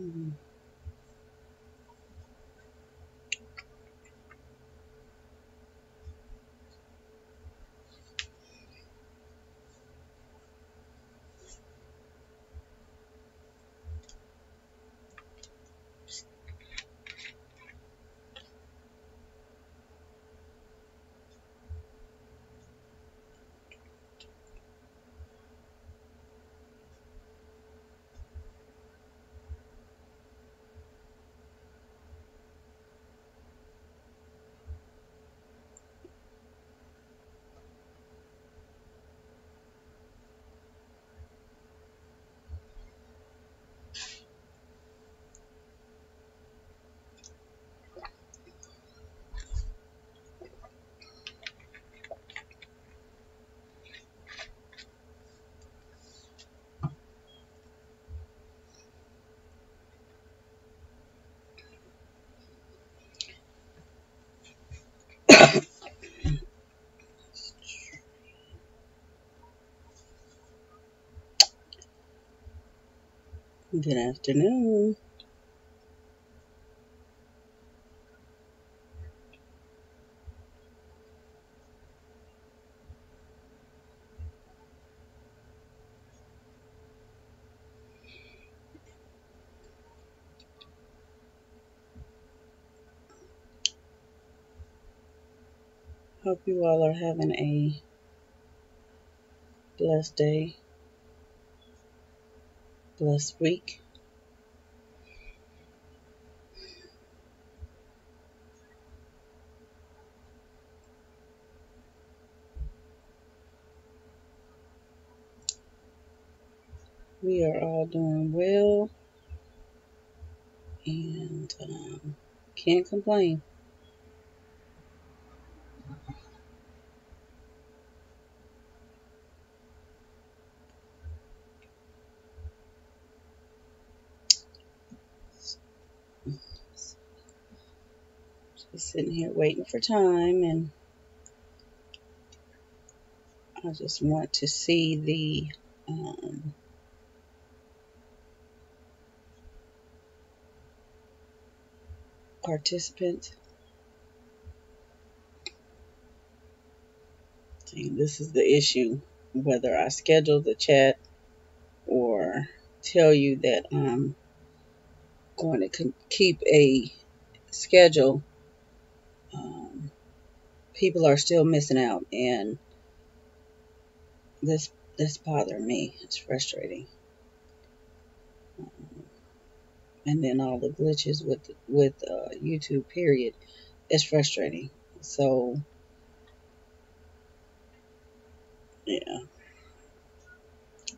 Good afternoon. Hope you all are having a blessed day, blessed week. We are all doing well and can't complain. Just sitting here waiting for time, and I just want to see the participants. See, this is the issue. Whether I schedule the chat or tell you that I'm going to keep a schedule, people are still missing out, and this bothering me. It's frustrating. And then all the glitches with YouTube. Period. It's frustrating. So yeah,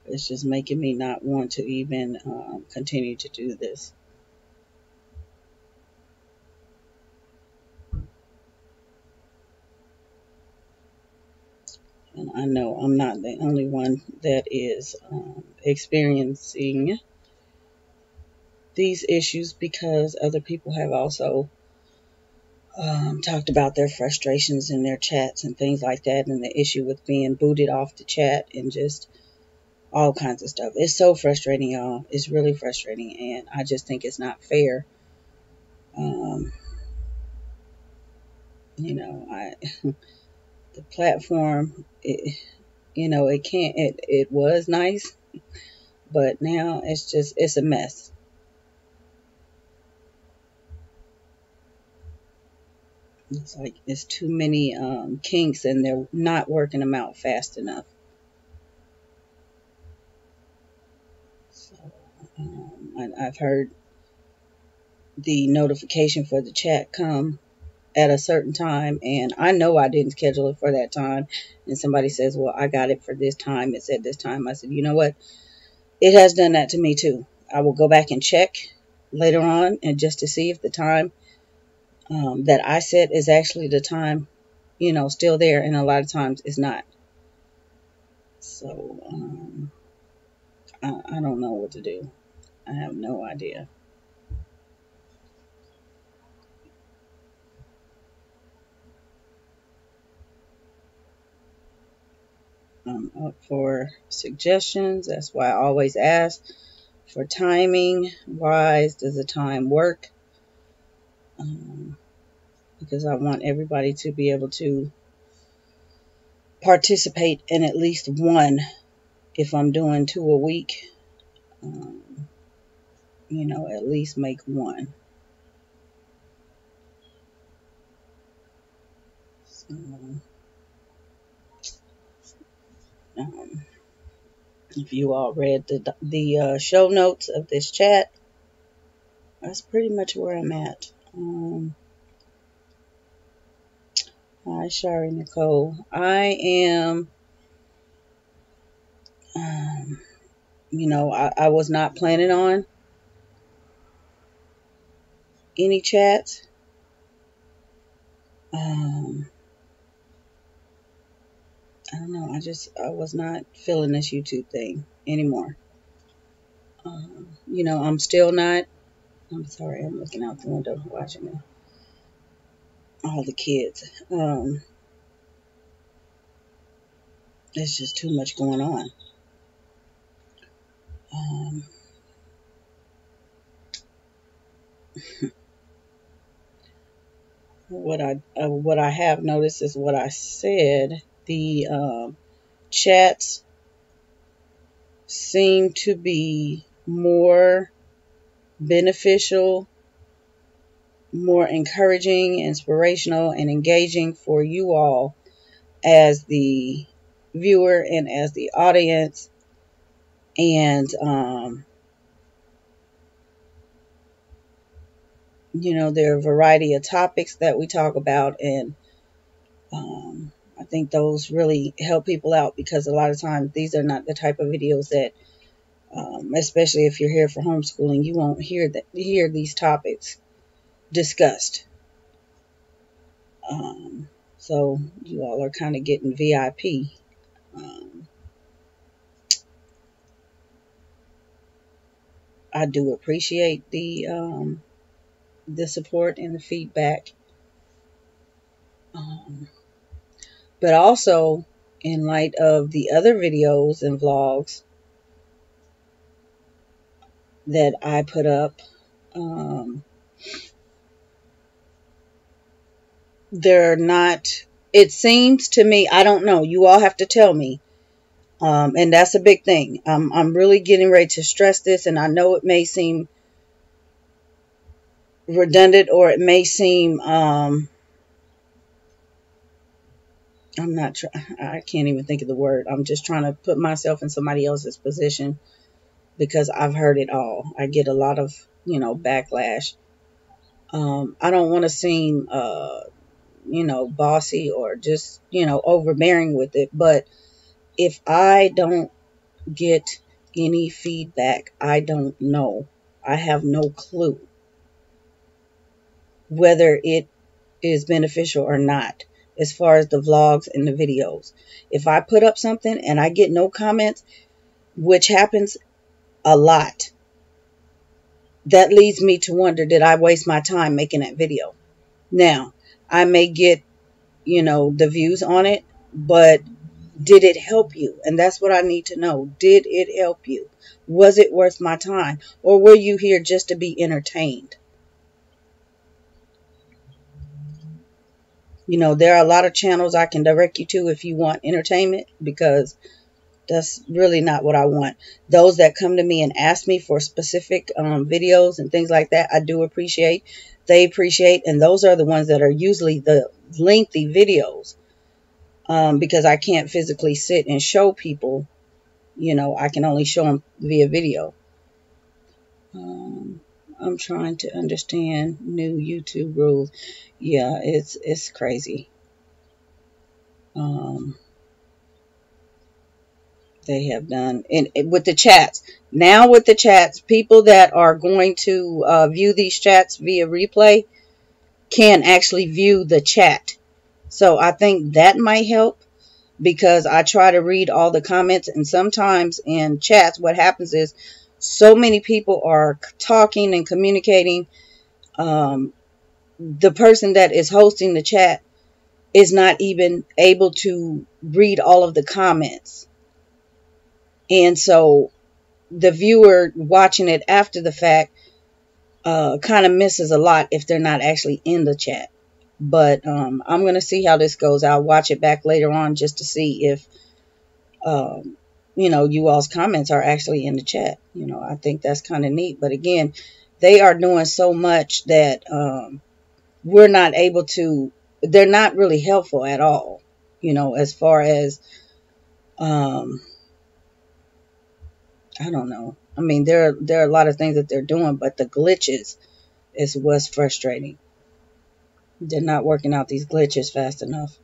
it's just making me not want to even continue to do this. And I know I'm not the only one that is experiencing these issues, because other people have also talked about their frustrations in their chats and things like that, and the issue with being booted off the chat and just all kinds of stuff. It's so frustrating, y'all. It's really frustrating, and I just think it's not fair. Um, I the platform, it can't. It was nice, but now it's a mess. It's like it's too many kinks, and they're not working them out fast enough. So I've heard the notification for the chat come at a certain time, and I know I didn't schedule it for that time, and somebody says, well, I got it for this time, it's at this time. I said, you know what, it has done that to me too. I will go back and check later on, and just to see if the time that I set is actually the time, still there, and a lot of times it's not. So I don't know what to do. I have no idea. I'm up for suggestions. That's why I always ask For timing wise, does the time work? Because I want everybody to be able to participate in at least one. If I'm doing 2 a week, you know, at least make one. So, if you all read the show notes of this chat, that's pretty much where I'm at. Hi, Shari Nicole. I am, you know, I was not planning on any chats. I don't know. I was not feeling this YouTube thing anymore. You know, I'm still not. I'm sorry. I'm looking out the window watching all the kids. There's just too much going on. What I have noticed is what I said. The chats seem to be more beneficial, more encouraging, inspirational, and engaging for you all as the viewer and as the audience. And you know, there are a variety of topics that we talk about, and I think those really help people out, because a lot of times these are not the type of videos that, especially if you're here for homeschooling, you won't hear these topics discussed. So you all are kind of getting VIP. I do appreciate the support and the feedback. But also, in light of the other videos and vlogs that I put up, they're not, it seems to me, I don't know, you all have to tell me, and that's a big thing. I'm really getting ready to stress this, and I know it may seem redundant, or it may seem, I can't even think of the word. I'm just trying to put myself in somebody else's position, because I've heard it all. I get a lot of, you know, backlash. I don't want to seem, you know, bossy or just, you know, overbearing with it. But if I don't get any feedback, I don't know. I have no clue whether it is beneficial or not, as far as the vlogs and the videos. If I put up something and I get no comments, which happens a lot, that leads me to wonder, did I waste my time making that video? Now, I may get, you know, the views on it, but did it help you? And that's what I need to know. Did it help you? Was it worth my time? Or were you here just to be entertained? You know, there are a lot of channels I can direct you to if you want entertainment, because that's really not what I want. Those that come to me and ask me for specific videos and things like that, I do appreciate. They appreciate, and those are the ones that are usually the lengthy videos, because I can't physically sit and show people. You know, I can only show them via video. I'm trying to understand new YouTube rules. Yeah, it's crazy. They have done, and with the chats now, with the chats, people that are going to view these chats via replay can actually view the chat. So I think that might help, because I try to read all the comments, and sometimes in chats what happens is so many people are talking and communicating. The person that is hosting the chat is not even able to read all of the comments. And so the viewer watching it after the fact kind of misses a lot if they're not actually in the chat. But I'm going to see how this goes. I'll watch it back later on just to see if, you know, you all's comments are actually in the chat. You know, I think that's kind of neat. But again, they are doing so much that we're not able to, they're not really helpful at all, you know, as far as, I don't know. I mean, there are a lot of things that they're doing, but the glitches is what's frustrating. They're not working out these glitches fast enough.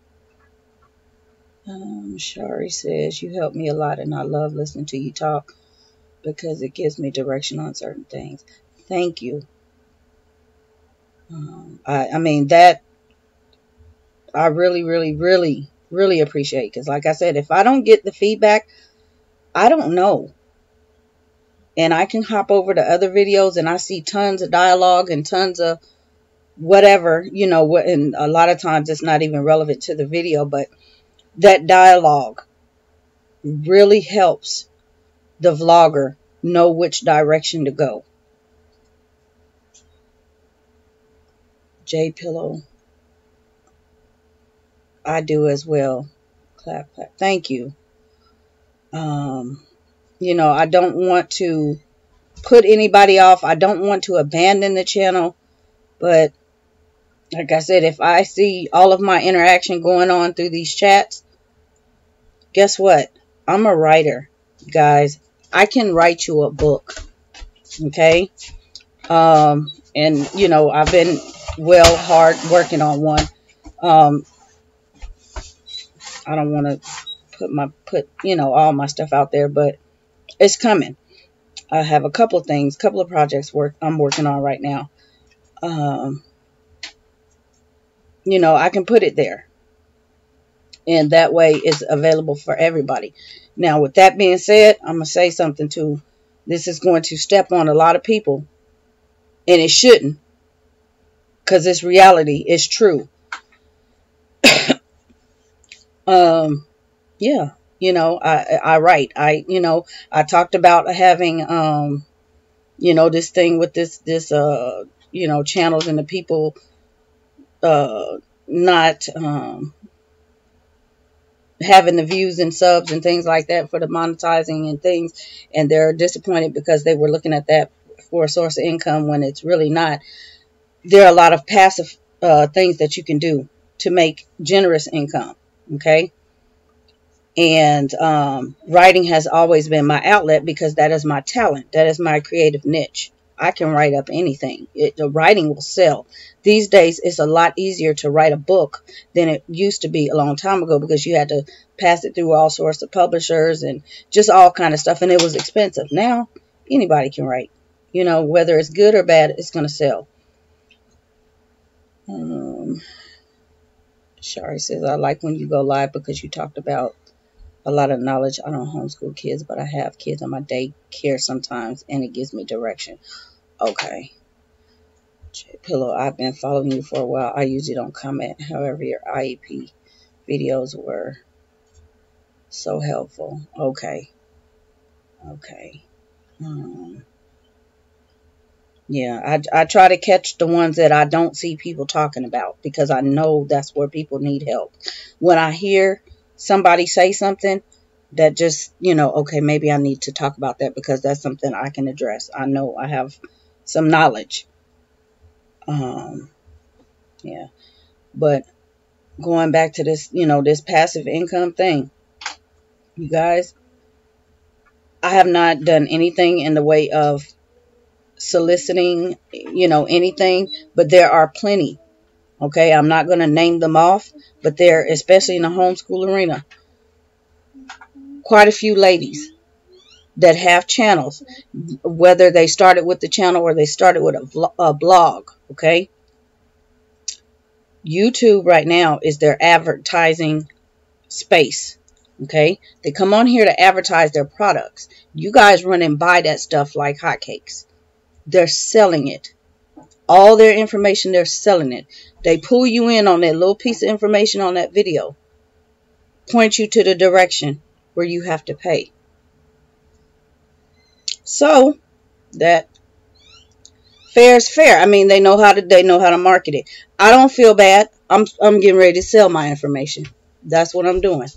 Shari says, you help me a lot and I love listening to you talk because it gives me direction on certain things. Thank you. I mean, that I really, really, really, really appreciate, because like I said, if I don't get the feedback, I don't know. And I can hop over to other videos and I see tons of dialogue and tons of whatever, you know, and a lot of times it's not even relevant to the video, but that dialogue really helps the vlogger know which direction to go. J Pillow, I do as well. Clap, clap. Thank you. You know, I don't want to put anybody off. I don't want to abandon the channel, but like I said, if I see all of my interaction going on through these chats, guess what? I'm a writer, guys. I can write you a book, okay? And, you know, I've been hard working on one. I don't want to put, you know, all my stuff out there, but it's coming. I have a couple of things, couple of projects I'm working on right now. You know, I can put it there. And that way it's available for everybody. Now, with that being said, I'm going to say something too. This is going to step on a lot of people. And it shouldn't. Because it's reality. It's true. Yeah. You know, I write. You know, I talked about having, you know, this thing with this, you know, channels and the people, not, having the views and subs and things like that for the monetizing and things, and they're disappointed because they were looking at that for a source of income when it's really not. There are a lot of passive things that you can do to make generous income, okay? And writing has always been my outlet because that is my talent. That is my creative niche. I can write up anything. The writing will sell. These days, it's a lot easier to write a book than it used to be a long time ago because you had to pass it through all sorts of publishers and just all kind of stuff, and it was expensive. Now, anybody can write. You know, whether it's good or bad, it's going to sell. Shari says, I like when you go live because you talked about a lot of knowledge. I don't homeschool kids, but I have kids on my daycare sometimes, and it gives me direction. Okay. Pillow, I've been following you for a while. I usually don't comment. However, your IEP videos were so helpful. Okay. Okay. Yeah, I try to catch the ones that I don't see people talking about because I know that's where people need help. When I hear somebody say something that just, you know, okay, maybe I need to talk about that because that's something I can address. I know I have some knowledge. Yeah, but going back to this, you know, this passive income thing, you guys, I have not done anything in the way of soliciting, you know, anything, but there are plenty. Okay, I'm not going to name them off, but there, especially in the homeschool arena, quite a few ladies that have channels, whether they started with the channel or they started with a blog. Okay, YouTube right now is their advertising space. Okay, they come on here to advertise their products. You guys run and buy that stuff like hotcakes. They're selling it. All their information, they're selling it. They pull you in on that little piece of information on that video, point you to the direction where you have to pay. So that fair is fair. I mean, they know how to market it. I don't feel bad. I'm getting ready to sell my information. That's what I'm doing.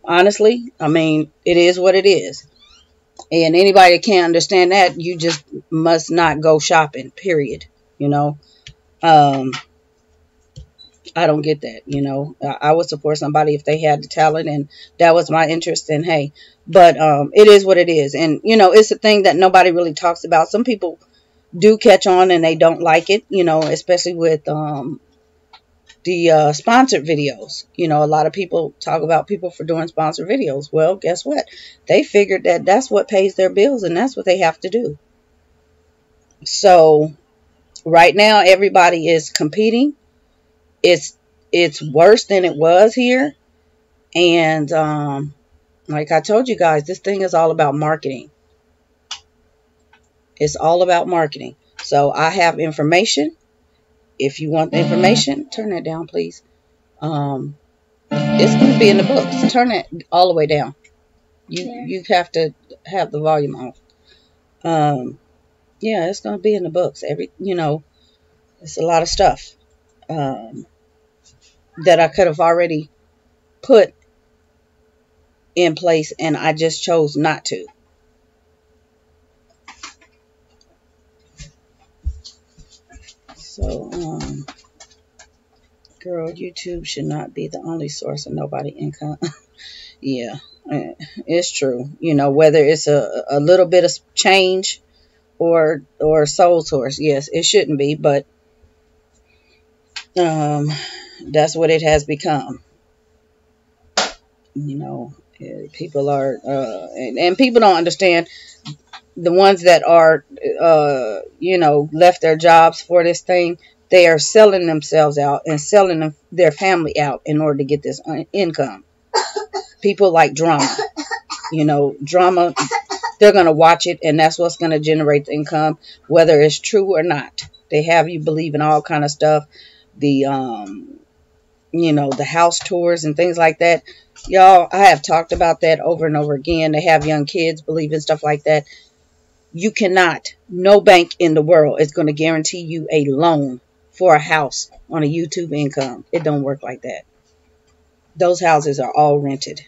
Honestly, I mean, it is what it is. And anybody that can't understand that, you just must not go shopping, period. You know, um, I don't get that. You know, I would support somebody if they had the talent and that was my interest. And hey, but it is what it is. And, you know, it's a thing that nobody really talks about. Some people do catch on and they don't like it, you know, especially with the sponsored videos. You know, a lot of people talk about people for doing sponsored videos. Well, guess what? They figured that that's what pays their bills and that's what they have to do. So right now, everybody is competing. It's it's worse than it was here. And like I told you guys, this thing is all about marketing. It's all about marketing. So I have information. If you want the information, turn that down, please. Um, it's going to be in the books. Turn it all the way down. You have to have the volume off. Um, yeah, it's going to be in the books. It's a lot of stuff that I could have already put in place, and I just chose not to. So, girl, YouTube should not be the only source of nobody income. Yeah, it's true. You know, whether it's a little bit of change or sole source, yes, it shouldn't be, but that's what it has become. You know, people are, and people don't understand. The ones that are, left their jobs for this thing, they are selling themselves out and selling their family out in order to get this income. People like drama. You know, drama, they're going to watch it, and that's what's going to generate the income, whether it's true or not. They have you believe in all kind of stuff. The, the house tours and things like that. Y'all, I have talked about that over and over again. They have young kids believe in stuff like that. You cannot, no bank in the world is going to guarantee you a loan for a house on a YouTube income. It don't work like that. Those houses are all rented.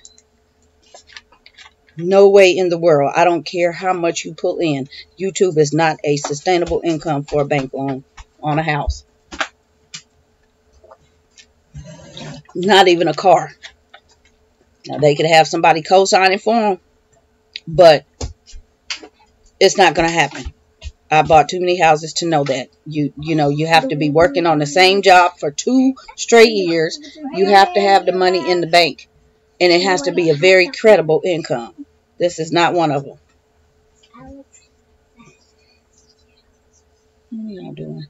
No way in the world. I don't care how much you pull in. YouTube is not a sustainable income for a bank loan on a house. Not even a car. Now, they could have somebody co-signing for them, but it's not going to happen. I bought too many houses to know that. You have to be working on the same job for 2 straight years. You have to have the money in the bank, and it has to be a very credible income. This is not one of them. What are y'all doing?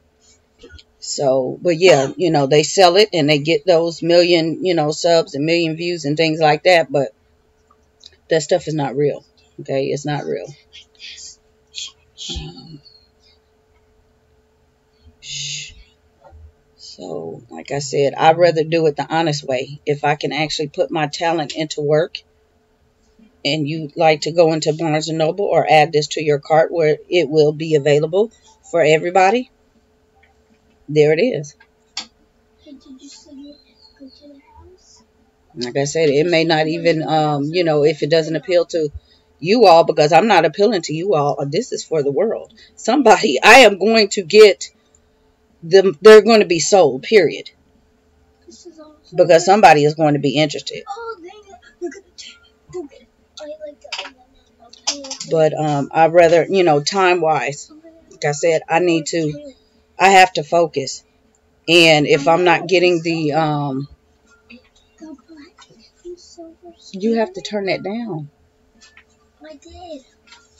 So, but yeah, they sell it and they get those million, subs and million views and things like that. But that stuff is not real. Okay, it's not real. So, like I said, I'd rather do it the honest way. If I can actually put my talent into work, and you like to go into Barnes & Noble or add this to your cart where it will be available for everybody, there it is. Did you say go to the house? Like I said, it may not even, if it doesn't appeal to you all, because I'm not appealing to you all. This is for the world. Somebody, I am going to get them. They're going to be sold, period. Because somebody is going to be interested. But I'd rather, time-wise, like I said, I have to focus. And if I'm not getting the, you have to turn that down. I did.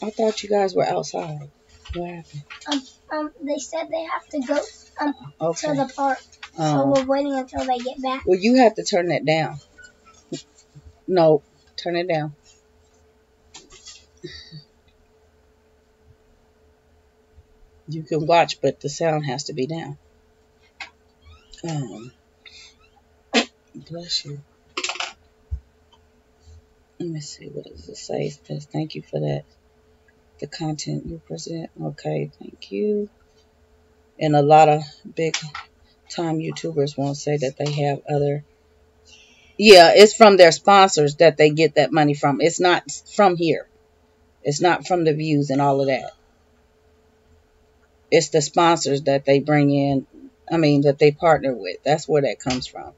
I thought you guys were outside. What happened? They said they have to go to the park. So we're waiting until they get back. Well, you have to turn that down. No, turn it down. You can watch, but the sound has to be down. Bless you. Let me see. What does it say? It says, thank you for that. the content you present. Okay, thank you. And a lot of big time YouTubers won't say that they have other. Yeah, it's from their sponsors that they get that money from. It's not from here. It's not from the views and all of that. It's the sponsors that they bring in. I mean, that they partner with. That's where that comes from.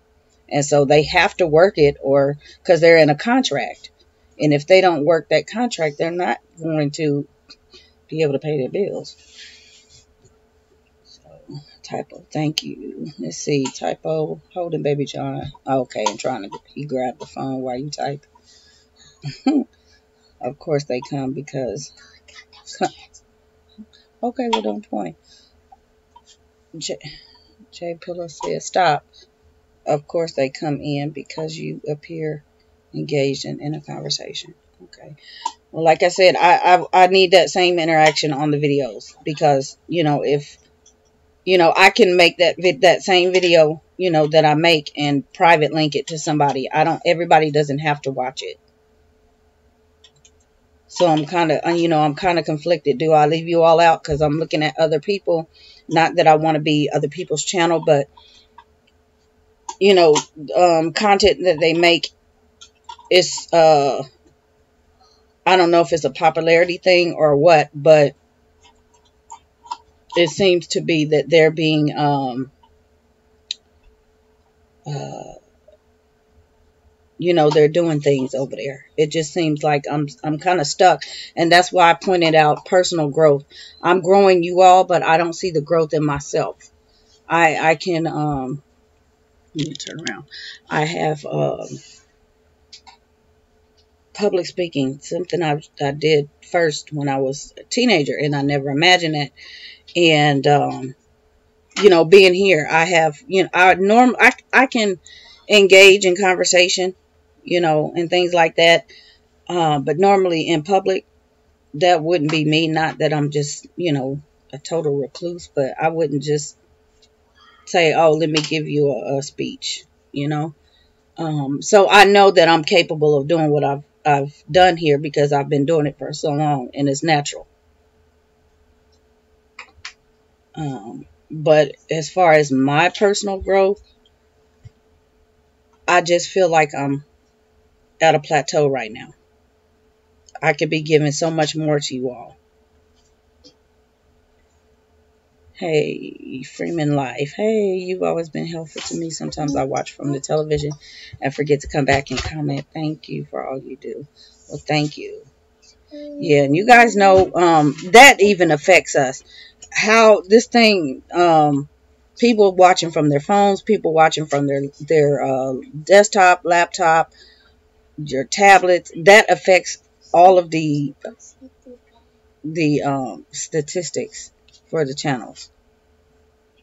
And so they have to work it, or because they're in a contract. And if they don't work that contract, they're not going to be able to pay their bills. So, typo, thank you. Let's see, typo, holding baby John. Okay, I'm trying to, he grabbed the phone while you type. Of course they come because, okay, well, don't point. J Pillow said, stop. Of course they come in because you appear engaged in a conversation. Okay. Well, like I said, I need that same interaction on the videos because, if, I can make that same video, that I make and private link it to somebody. Everybody doesn't have to watch it. So I'm kind of conflicted. Do I leave you all out because I'm looking at other people? Not that I want to be other people's channel, but, content that they make is, I don't know if it's a popularity thing or what, but it seems to be that they're being, they're doing things over there. It just seems like I'm kind of stuck. And that's why I pointed out personal growth. I'm growing you all, but I don't see the growth in myself. I can, let me turn around. I have, public speaking, something I did first when I was a teenager, and I never imagined it. And, being here, I have, I can engage in conversation, and things like that. But normally in public, that wouldn't be me. Not that I'm just, a total recluse, but I wouldn't just say, oh, let me give you a speech, So I know that I'm capable of doing what I've done here because I've been doing it for so long and it's natural. But as far as my personal growth, I just feel like I'm at a plateau right now. I could be giving so much more to you all. Hey, Freeman Life. Hey, you've always been helpful to me. Sometimes I watch from the television and forget to come back and comment. Thank you for all you do. Well, thank you. Yeah, and you guys know that even affects us. How this thing, people watching from their phones, people watching from their desktop, laptop, your tablets, that affects all of the statistics for the channels.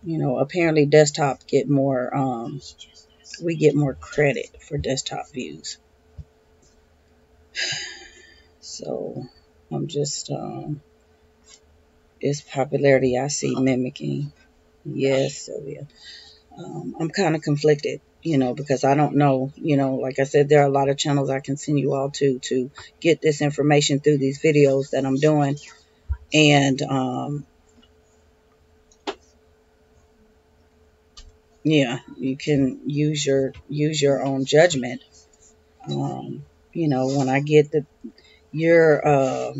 Apparently desktop get more, we get more credit for desktop views. So I'm just, it's popularity I see mimicking. Yes, Sylvia. I'm kind of conflicted, because I don't know, like I said, there are a lot of channels I can send you all to get this information through these videos that I'm doing. And, yeah, you can use your own judgment. When I get that you're a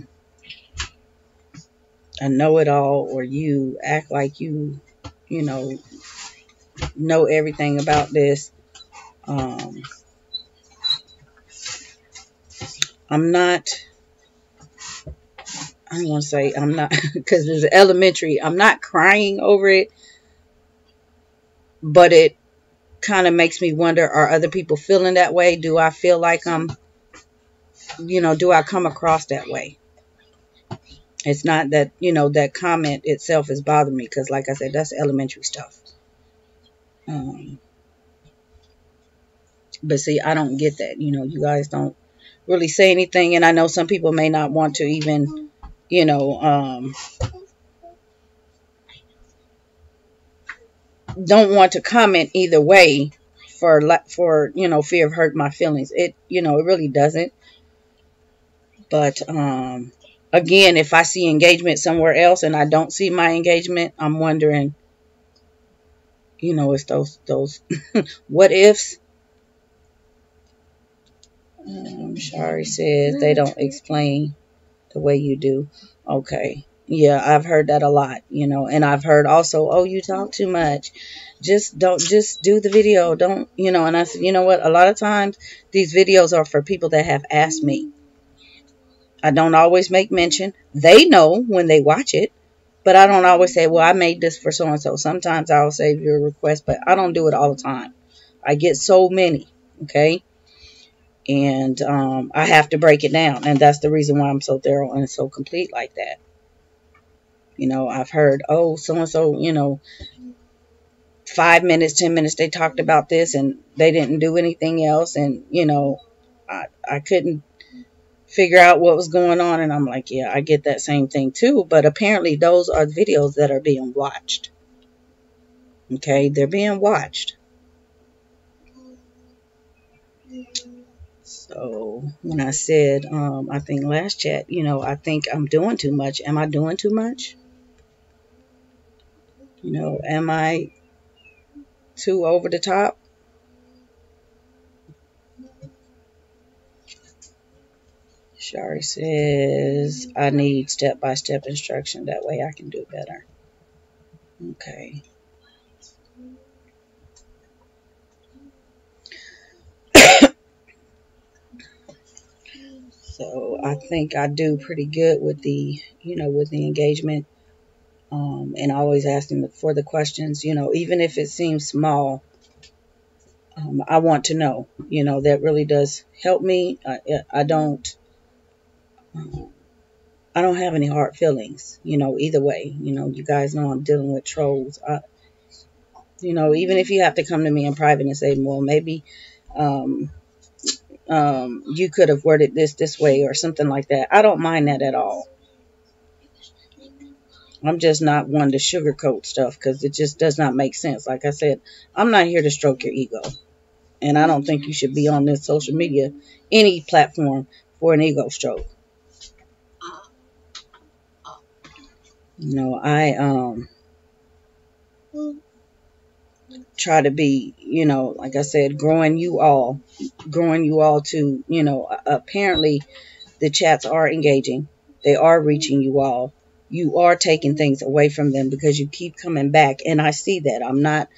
know-it-all, or you act like you know everything about this, I'm not, I don't want to say I'm not, because there's elementary, I'm not crying over it, but it kind of makes me wonder, are other people feeling that way? Do I feel like I'm, do I come across that way? It's not that, that comment itself is bothering me, because like I said, that's elementary stuff. But see, I don't get that. You guys don't really say anything, and I know some people may not want to even, don't want to comment either way for fear of hurting my feelings. It really doesn't. But Again, if I see engagement somewhere else and I don't see my engagement, I'm wondering, it's those what ifs. Shari says they don't explain the way you do. Okay. Yeah, I've heard that a lot, and I've heard also, oh, you talk too much. Just do the video. Don't, and I said, you know what? A lot of times these videos are for people that have asked me. I don't always make mention. They know when they watch it, but I don't always say, well, I made this for so and so. Sometimes I'll save your request, but I don't do it all the time. I get so many, okay? And I have to break it down, and that's the reason why I'm so thorough and so complete like that. I've heard, oh, so and so, 5 minutes, 10 minutes, they talked about this, and they didn't do anything else, and I couldn't figure out what was going on, and I'm like, yeah, I get that same thing too. But apparently, those are videos that are being watched. Okay, they're being watched. So when I said, I think last chat, I think I'm doing too much. Am I doing too much? Am I too over the top? Shari says, I need step-by-step instruction. That way I can do better. Okay. So I think I do pretty good with the, with the engagement, and always asking for the questions, even if it seems small. I want to know, that really does help me. I don't have any hard feelings, either way. You guys know I'm dealing with trolls. Even if you have to come to me in private and say, well, maybe you could have worded this way or something like that. I don't mind that at all. I'm just not one to sugarcoat stuff because it just does not make sense. Like I said, I'm not here to stroke your ego. And I don't think you should be on this social media, any platform, for an ego stroke. I try to be, like I said, growing you all to, apparently the chats are engaging. They are reaching you all. You are taking things away from them because you keep coming back. And I see that. I'm not,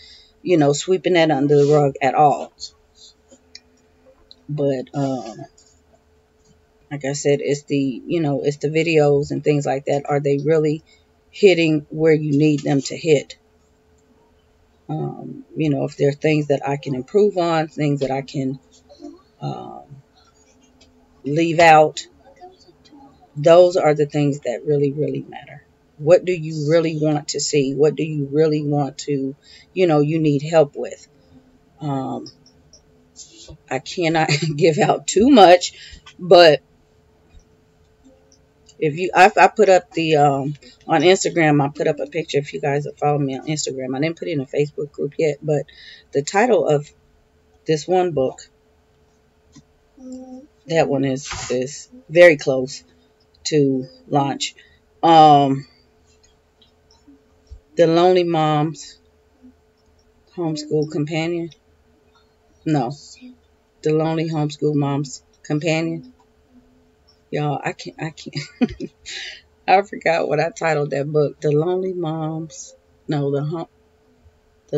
sweeping that under the rug at all. But, like I said, it's the videos and things like that. Are they really hitting where you need them to hit? If there are things that I can improve on, things that I can leave out, those are the things that really, really matter. What do you really want to see? What do you really want to, you need help with? I cannot give out too much, but I put up the, on Instagram, I put up a picture. If you guys have followed me on Instagram, I didn't put it in a Facebook group yet, but the title of this one book, that one is very close to launch. The Lonely Mom's Homeschool Companion. No, the Lonely Homeschool Mom's Companion. Y'all, I can't. I forgot what I titled that book. The Lonely Moms. No, the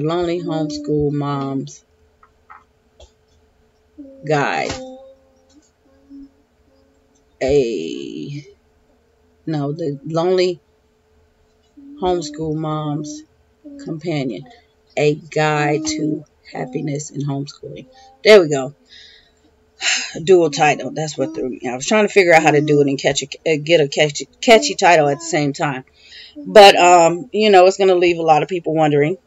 Lonely Homeschool Moms Guide. The Lonely Homeschool Moms Companion. A Guide to Happiness in Homeschooling. There we go. Dual title. That's what threw me. I was trying to figure out how to do it and get a catchy title at the same time. But it's going to leave a lot of people wondering.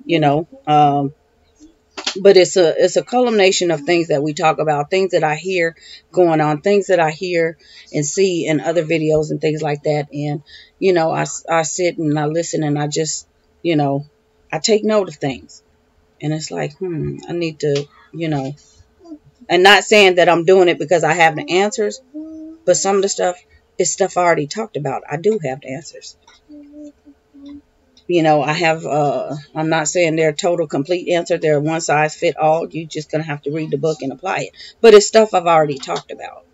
But it's a culmination of things that we talk about, things that I hear going on, things that I hear and see in other videos and things like that. And I sit and I listen and I just I take note of things. And it's like, I need to, and not saying that I'm doing it because I have the answers, but some of the stuff it's stuff I already talked about. I do have the answers. You know, I have, I'm not saying they're a total complete answer. They're one size fit all. You're just going to have to read the book and apply it. But it's stuff I've already talked about.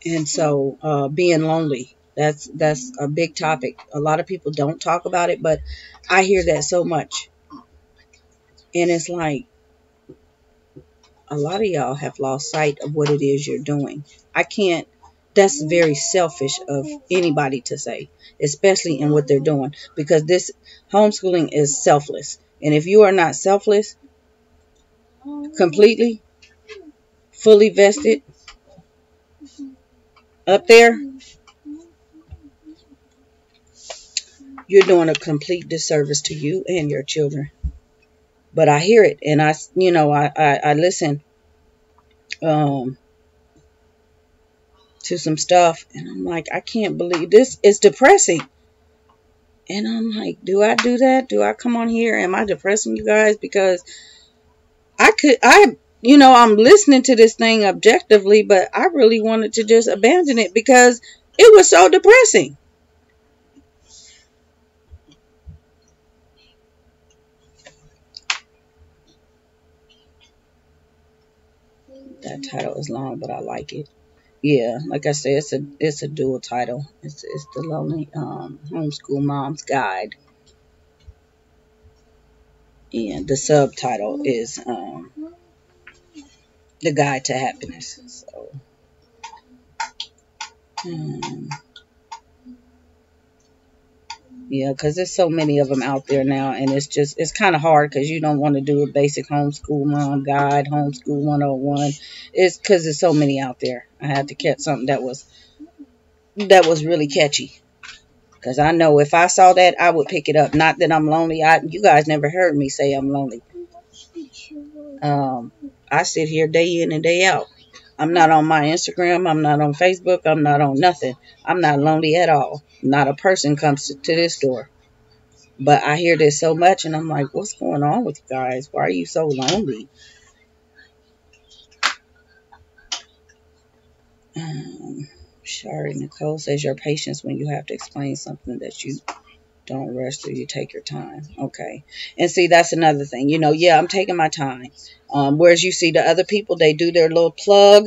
And so, being lonely, that's a big topic. A lot of people don't talk about it, but I hear that so much. And it's like, a lot of y'all have lost sight of what it is you're doing. That's very selfish of anybody to say, especially in what they're doing, because this homeschooling is selfless. And if you are not selfless, completely, fully vested, up there, you're doing a complete disservice to you and your children. But I hear it, and I listen to some stuff, and I'm like, I can't believe this. It's depressing. And I'm like, do I do that? Do I come on here? Am I depressing you guys? Because I'm listening to this thing objectively, but I really wanted to just abandon it because it was so depressing. That title is long, but I like it. Yeah, like I said, it's a dual title. It's the Lonely Homeschool Mom's Guide, and the subtitle is The Guide to Happiness. So, yeah, because there's so many of them out there now, and it's kind of hard because you don't want to do a basic homeschool mom guide, homeschool 101. It's because there's so many out there. I had to catch something that was really catchy, because I know if I saw that, I would pick it up. Not that I'm lonely. You guys never heard me say I'm lonely. I sit here day in and day out. I'm not on my Instagram. I'm not on Facebook. I'm not on nothing. I'm not lonely at all. Not a person comes to this door. But I hear this so much, and I'm like, what's going on with you guys? Why are you so lonely? Shari Nicole says your patience when you have to explain something that you don't rush through, you take your time. Okay. And see, that's another thing. Yeah, I'm taking my time. Whereas you see the other people, they do their little plug,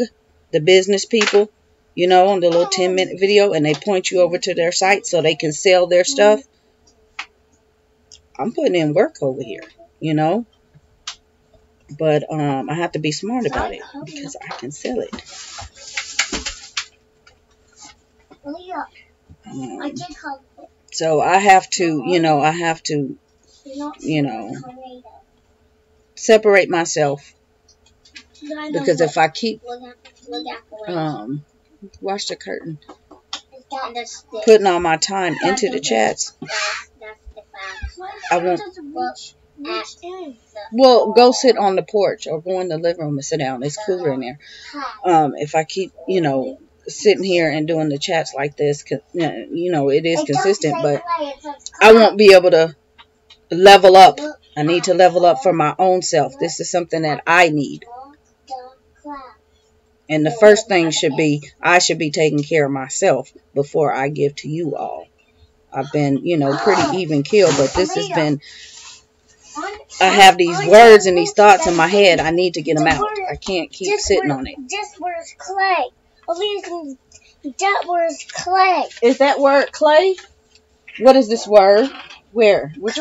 the business people, on the little 10-minute video, and they point you over to their site so they can sell their stuff. I'm putting in work over here, But I have to be smart about it because I can sell it. So I have to, separate myself, because if I keep, watch the curtain, putting all my time into the chats, I won't. Well, go sit on the porch or go in the living room and sit down. It's cooler in there. If I keep, sitting here and doing the chats like this, it is consistent, but I won't be able to level up. I need to level up for my own self. This is something that I need. And the first thing should be, I should be taking care of myself before I give to you all. I've been, pretty even keel, but this has been, I have these words and these thoughts in my head. I need to get them out. I can't keep sitting on it. This word is clay. That word is clay. Is that word clay? What is this word? Where? Which?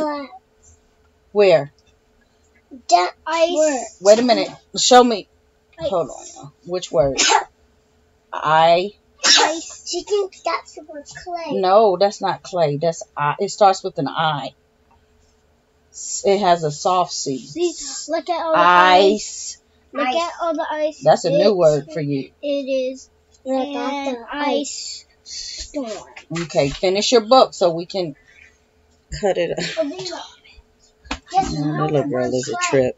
Where? That ice. Wait a minute. Show me. Hold on, y'all. Which word? Ice. She thinks that's the word clay. No, that's not clay. That's I. It starts with an I. It has a soft C. See, look at all the ice. Look at all the ice. That's a new word for you. It is an ice storm. Okay, finish your book so we can cut it up. That little girl is a trip.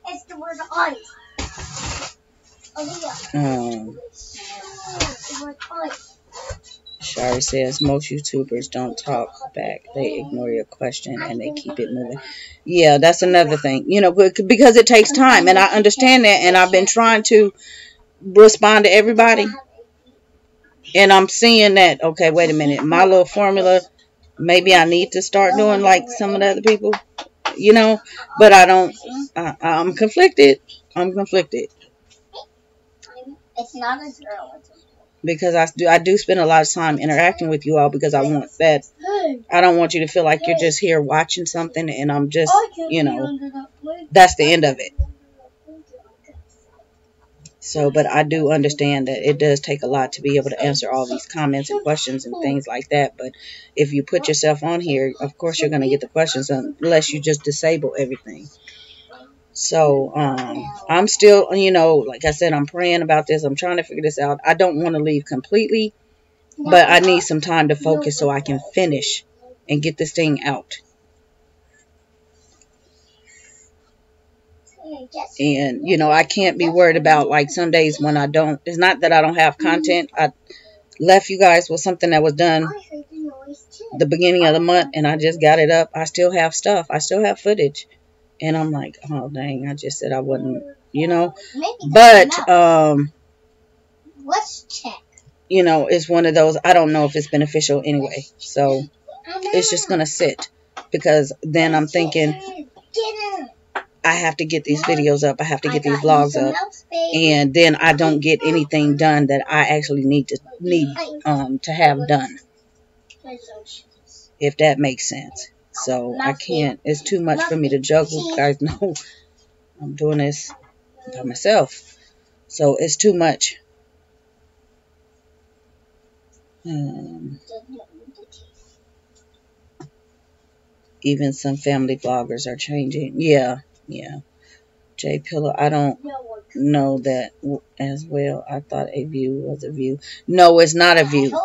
It's the word ice. Shari says most YouTubers don't talk back. They ignore your question and they keep it moving. Yeah, that's another thing. Because it takes time, and I understand that, and I've been trying to respond to everybody. And I'm seeing that, okay, wait a minute, my little formula, maybe I need to start doing like some of the other people, you know, but I don't, I'm conflicted. I'm conflicted. It's not a girl. Because I do spend a lot of time interacting with you all because I want that. I don't want you to feel like you're just here watching something and I'm just, you know, that's the end of it. So, but I do understand that it does take a lot to be able to answer all these comments and questions and things like that. But if you put yourself on here, of course you're going to get the questions unless you just disable everything. So, I'm still, you know, like I said, I'm praying about this. I'm trying to figure this out. I don't want to leave completely, but I need some time to focus so I can finish and get this thing out. And, you know, I can't be worried about, like, some days when I don't. It's not that I don't have content. I left you guys with something that was done the beginning of the month, and I just got it up. I still have stuff. I still have footage. And I'm like, oh, dang, I just said I wouldn't, you know. But, let's check. You know, it's one of those, I don't know if it's beneficial anyway. So, it's just going to sit. Because then I'm thinking, I have to get these videos up. I have to get these vlogs up. And then I don't get anything done that I actually need to have done. If that makes sense. So I can't. It's too much for me to juggle. You guys know I'm doing this by myself. So it's too much. Even some family vloggers are changing. Yeah. J Pillow, I don't know that as well. I thought a view was a view. No, it's not a view.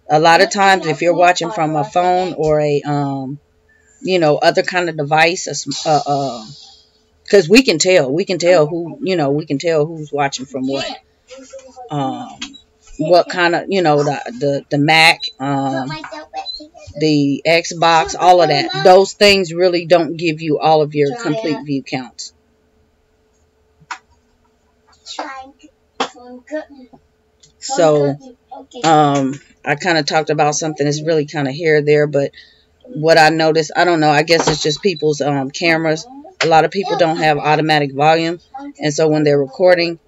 A lot of times if you're watching from a phone or a you know, other kind of device, because we can tell who, you know, we can tell who's watching from what kind of, you know, the Mac, the Xbox, all of that. Those things really don't give you all of your complete view counts. So, I kind of talked about something that's really kind of here or there, but what I noticed, I don't know, I guess it's just people's cameras. A lot of people don't have automatic volume, and so when they're recording,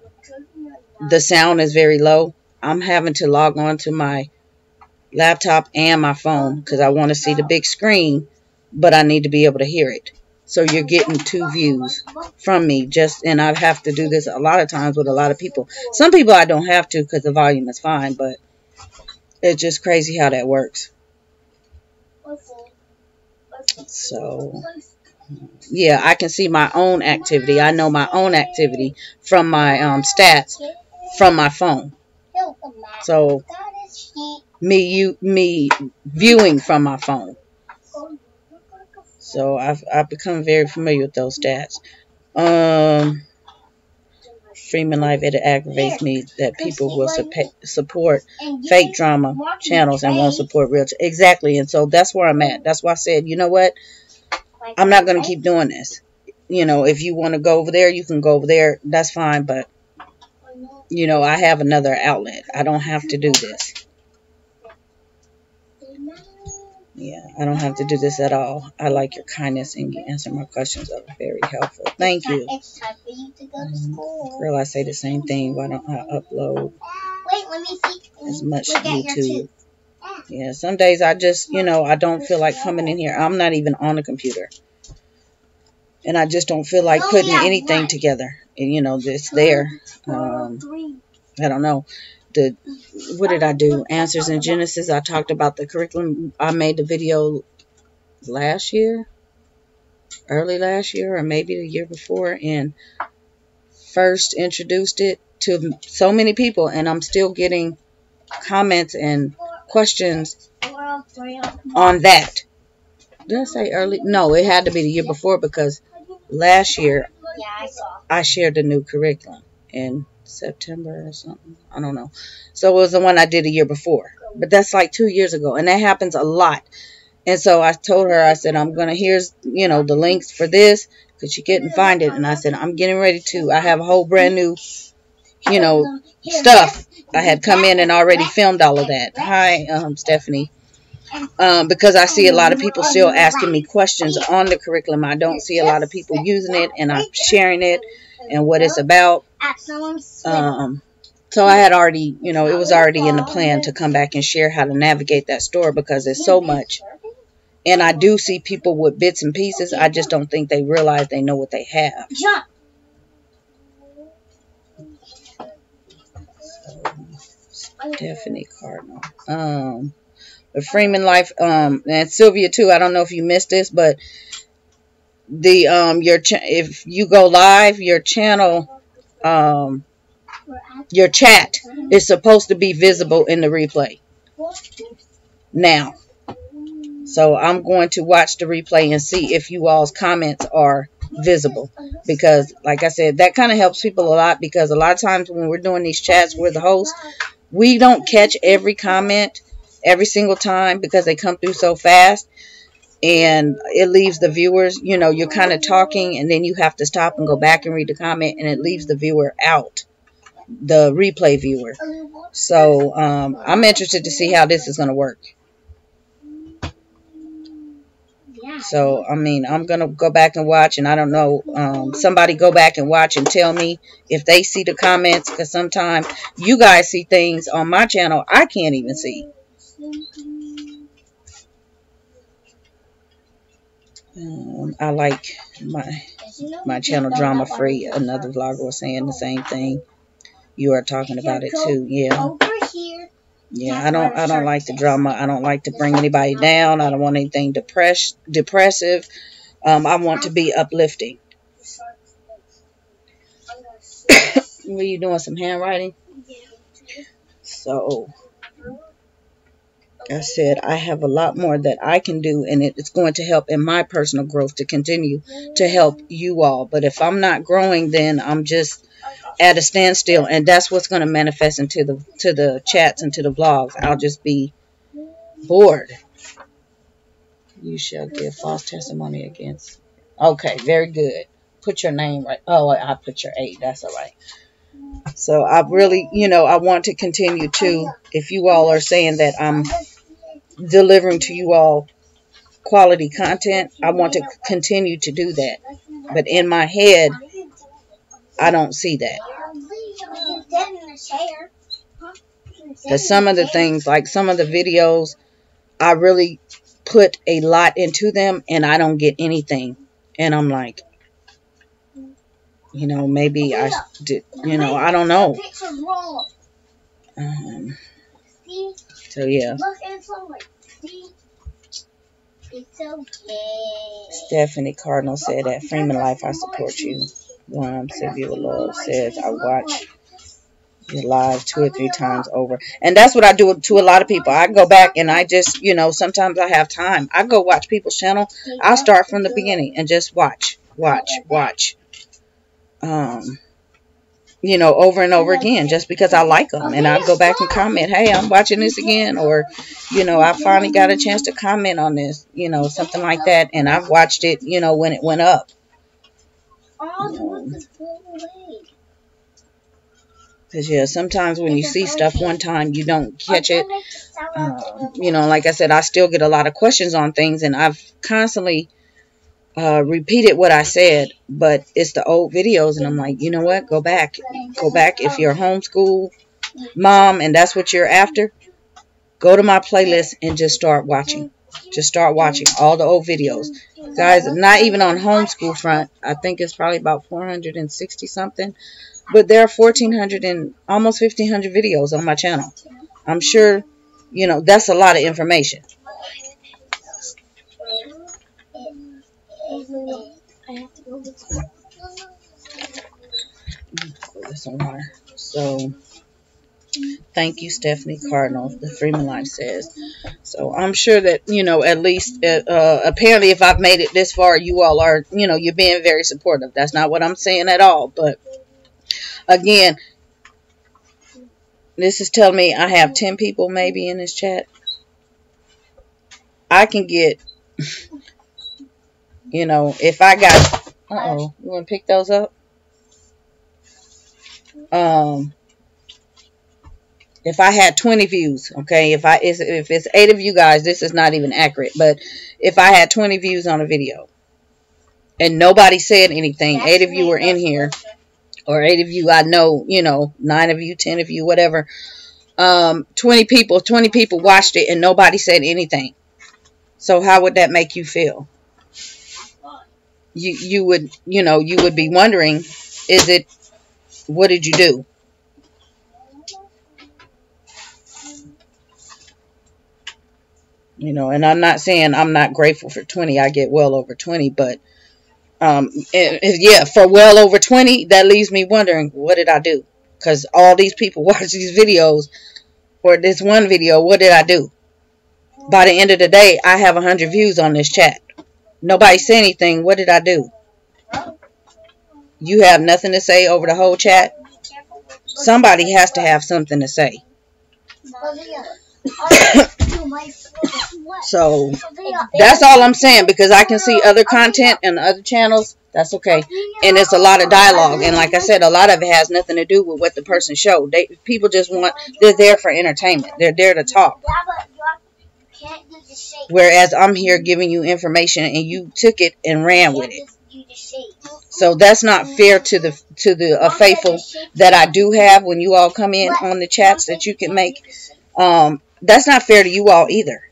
the sound is very low. I'm having to log on to my laptop and my phone because I want to see the big screen, but I need to be able to hear it. So you're getting 2 views from me, and I have to do this a lot of times with a lot of people. Some people I don't have to because the volume is fine, but it's just crazy how that works. So, yeah, I can see my own activity. I know my own activity from my stats from my phone. So, me viewing from my phone. So, I've become very familiar with those stats. Freeman Life, it aggravates me that people will support fake drama channels and won't support real. Exactly, and so that's where I'm at. That's why I said, you know what? I'm not going to keep doing this. You know, if you want to go over there, you can go over there. That's fine, but, you know, I have another outlet. I don't have to do this. Yeah, I don't have to do this at all. I like your kindness and you answer my questions are very helpful. Thank you. It's time for you to go to school. Girl, I say the same thing. Why don't I upload Wait, let me see. as much YouTube? Yeah, some days I just, you know, I don't feel like coming in here. I'm not even on the computer. And I just don't feel like putting anything together. And, you know, it's there. I don't know. What did I do? Answers in Genesis. I talked about the curriculum. I made the video last year, early last year, or maybe the year before, and first introduced it to so many people, and I'm still getting comments and questions on that. Did I say early? No, it had to be the year before because last year I shared the new curriculum in September or something. I don't know. So it was the one I did a year before. But that's like 2 years ago. And that happens a lot. And so I told her, I said, I'm going to, here's, you know, the links for this. Because she couldn't find it. And I said, I'm getting ready to. I have a whole brand new, you know, stuff I had come in and already filmed all of that. Hi, Stephanie. Because I see a lot of people still asking me questions on the curriculum. I don't see a lot of people using it, and I'm sharing it and what it's about. So I had already, it was already in the plan to come back and share how to navigate that store because it's so much. And I do see people with bits and pieces. I just don't think they realize they know what they have. Stephanie Cardinal. The Freeman Life, and Sylvia too. I don't know if you missed this, but the if you go live, your channel, your chat is supposed to be visible in the replay now. So I'm going to watch the replay and see if you all's comments are visible, because like I said, that kind of helps people a lot, because a lot of times when we're doing these chats, we're the host, we don't catch every comment every single time because they come through so fast, and it leaves the viewers, you're kind of talking and then you have to stop and go back and read the comment, and it leaves the viewer out, the replay viewer. So I'm interested to see how this is going to work. So, I mean, I'm going to go back and watch, and I don't know, somebody go back and watch and tell me if they see the comments, because sometimes you guys see things on my channel I can't even see. I like my channel drama free. Another vlogger was saying the same thing. You are talking about it too. Yeah, I don't like the drama. I don't like to bring anybody down. I don't want anything depressive. I want to be uplifting. Were you doing some handwriting? So, like I said, I have a lot more that I can do, and it's going to help in my personal growth to continue to help you all. But if I'm not growing, then I'm just at a standstill, and that's what's going to manifest into the chats and to the vlogs. I'll just be bored. You shall give false testimony against. Okay, very good. Put your name right. Oh, I put your 8. That's all right. So I really, I want to continue to, if you all are saying that I'm delivering to you all quality content, I want to continue to do that. But in my head, I don't see that. Because some of the things, like some of the videos, I really put a lot into them and I don't get anything. And I'm like, maybe I did, I don't know. So yeah. Stephanie Cardinal said at Freeman Life, I support you. Sylvia Love says, I watch your live 2 or 3 times over. And that's what I do to a lot of people. I go back and I just, sometimes I have time. I go watch people's channel. I'll start from the beginning and just watch. Over and over again, just because I like them. And I'll go back and comment, hey, I'm watching this again. Or, I finally got a chance to comment on this, something like that. And I've watched it, when it went up. Because, yeah, sometimes when you see stuff one time, you don't catch it. Like I said, I still get a lot of questions on things, and I've constantly repeated what I said, but it's the old videos, and I'm like, you know what? Go back. If you're a homeschool mom and that's what you're after, go to my playlist and just start watching. Just start watching all the old videos. Guys, not even on homeschool front. I think it's probably about 460 something. But there are 1,400 and almost 1,500 videos on my channel. I'm sure, that's a lot of information. So, thank you, Stephanie Cardinal. The Freeman Life says. So I'm sure that, at least, apparently if I've made it this far, you all are, you're being very supportive. That's not what I'm saying at all. But, again, this is telling me I have 10 people maybe in this chat. I can get, if I got, you want to pick those up? If I had 20 views, okay, if it's 8 of you guys, this is not even accurate, but if I had 20 views on a video and nobody said anything, 8 of you were in here, or 8 of you I know, 9 of you, 10 of you, whatever, 20 people watched it and nobody said anything. So how would that make you feel? You would, you would be wondering, what did you do? And I'm not saying I'm not grateful for 20. I get well over 20, but yeah, for well over 20, that leaves me wondering, what did I do? Because all these people watch these videos, or this one video, what did I do? By the end of the day, I have 100 views on this chat. Nobody said anything. What did I do? You have nothing to say over the whole chat? Somebody has to have something to say. So that's all I'm saying, because I can see other content and other channels. That's okay. And it's a lot of dialogue. And like I said, a lot of it has nothing to do with what the person showed. People just they're there for entertainment. They're there to talk. Whereas I'm here giving you information and you took it and ran with it. So that's not fair to the faithful that I do have when you all come in on the chats that you can make. That's not fair to you all either,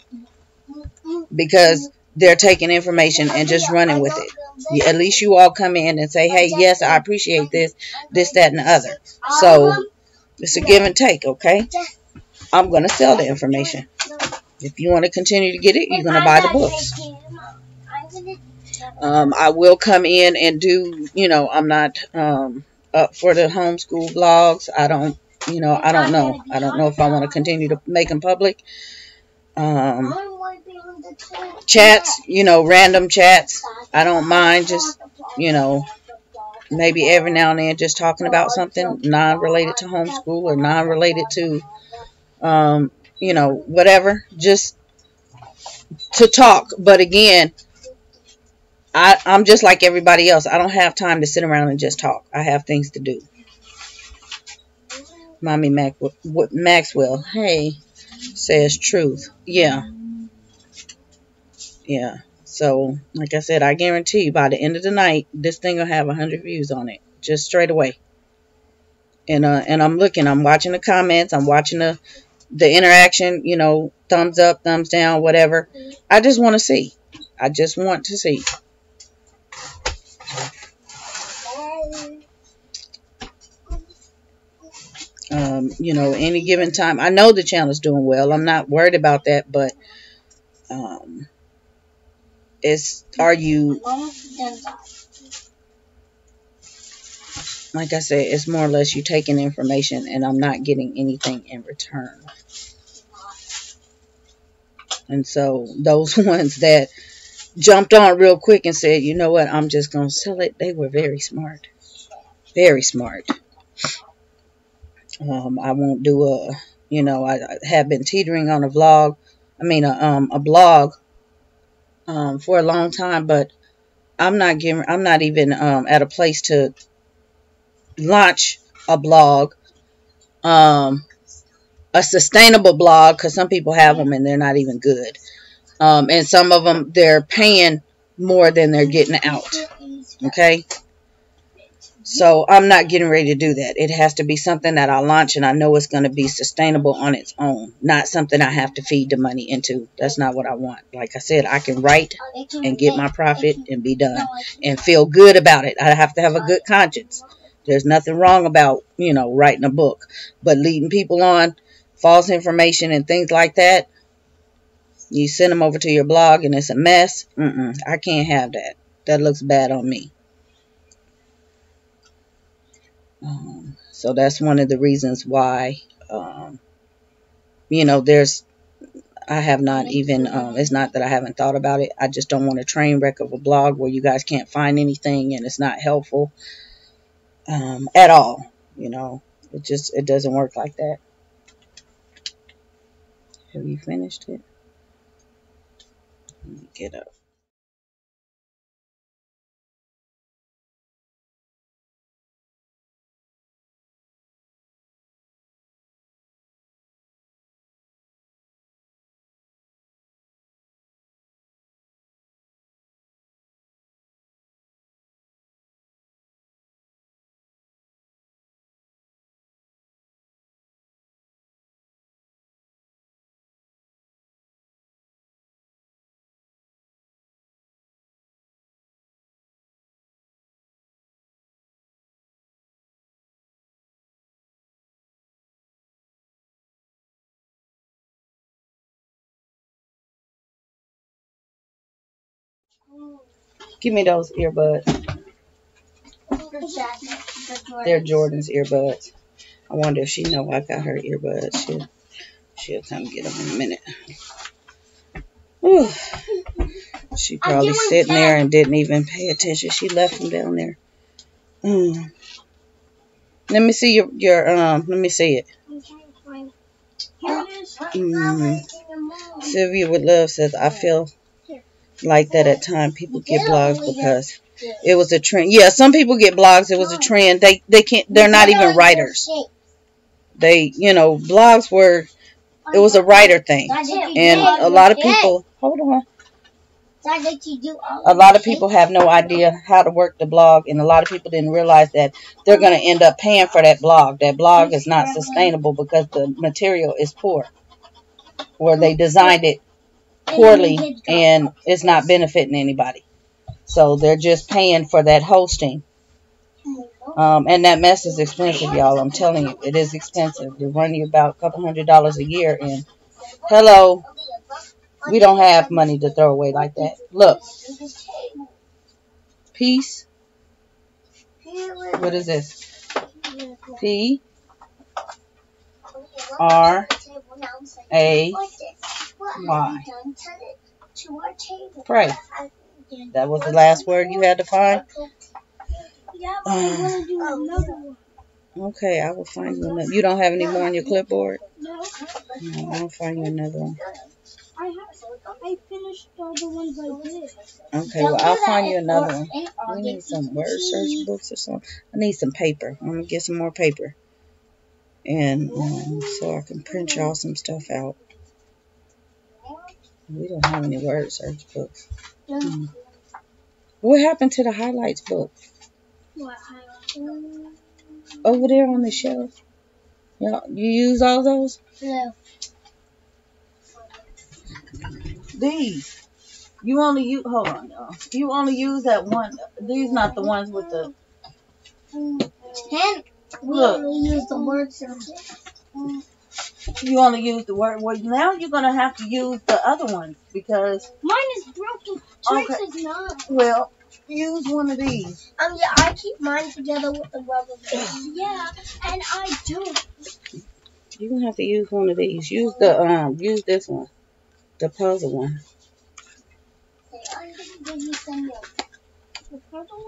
because they're taking information and just running with it. At least you all come in and say, hey, yes, I appreciate this, that, and the other. So it's a give and take, okay? I'm going to sell the information. If you want to continue to get it, you're going to buy the books. I will come in and do, I'm not up for the homeschool vlogs. I don't know. I don't know if I want to continue to make them public. Chats, random chats. I don't mind just, maybe every now and then just talking about something non-related to homeschool or non-related to, whatever. Just to talk. But again, I'm just like everybody else. I don't have time to sit around and just talk. I have things to do. Mommy Maxwell, hey, says truth. Yeah. So, like I said, I guarantee you by the end of the night, this thing will have 100 views on it, just straight away. And I'm looking, I'm watching the comments, I'm watching the interaction, thumbs up, thumbs down, whatever. I just want to see. I just want to see. Any given time. I know the channel's doing well. I'm not worried about that, but are you, like I said, it's more or less you taking information and I'm not getting anything in return. And so those ones that jumped on real quick and said, you know what, I'm just going to sell it, they were very smart. Very smart. I won't do I have been teetering on a vlog. I mean, a blog for a long time, but I'm not even at a place to launch a blog, a sustainable blog, because some people have them and they're not even good. And some of them, they're paying more than they're getting out. Okay. So I'm not getting ready to do that. It has to be something that I launch and I know it's going to be sustainable on its own, not something I have to feed the money into. That's not what I want. Like I said, I can write and get my profit and be done and feel good about it. I have to have a good conscience. There's nothing wrong about, writing a book, but leading people on false information and things like that, you send them over to your blog and it's a mess. I can't have that. That looks bad on me. So that's one of the reasons why, I have not even, it's not that I haven't thought about it. I just don't want a train wreck of a blog where you guys can't find anything and it's not helpful at all. It doesn't work like that. Have you finished it? Let me get up. Give me those earbuds. They're Jordan's earbuds. I wonder if she know I got her earbuds. She'll come get them in a minute. Whew. She probably sitting there and didn't even pay attention. She left them down there. Let me see let me see it. Sylvia with love says, I feel like that at times people get blogs because it was a trend. Yeah, some people get blogs. It was a trend. They can't. They're not even writers. They, blogs were. It was a writer thing, and a lot of people. Hold on. A lot of people have no idea how to work the blog, and a lot of people didn't realize that they're going to end up paying for that blog. That blog is not sustainable because the material is poor, or they designed it poorly, and it's not benefiting anybody. So they're just paying for that hosting. And that mess is expensive, y'all. I'm telling you, it is expensive. They run you about a couple $100s a year, and hello. We don't have money to throw away like that. Look. Peace. What is this? P R A Y. Pray. That was the last word you had to find? Okay, I will find you another. You don't have any more on your clipboard? No, I'll find you another one. I finished all the ones I did. Okay, well, I'll find you another one. We need some word search books or something. I need some paper. I'm going to get some more paper. And so I can print y'all some stuff out. We don't have any word search books. What happened to the highlights book? What highlights? Over there on the shelf. You use all those? No. These. You only use, hold on, y'all. You only use that one. These not the ones with the. We only use the word search. You only use the word. Well, now you're going to have to use the other ones because. Mine is broken. Trace is not. Well, use one of these. Yeah, I keep mine together with the rubber band. Yeah, and I don't. You're going to have to use one of these. Use this one. The puzzle one. I'm gonna give you some more.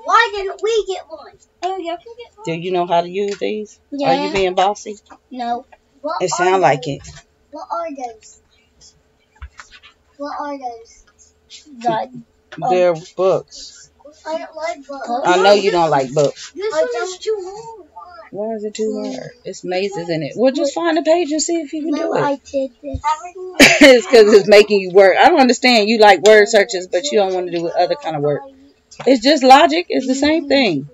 Why didn't we get one? Oh, you can get one. Do you know how to use these? Yeah. Are you being bossy? No. It sounds like it. What are those? What are those? They're books. I don't like books. I know you don't like books. This one is too hard. Why is it too hard? It's mazes in it. Well, just find a page and see if you can do it. I did this. It's because it's making you work. I don't understand. You like word searches, but you don't want to do other kind of work. It's just logic. It's the same thing.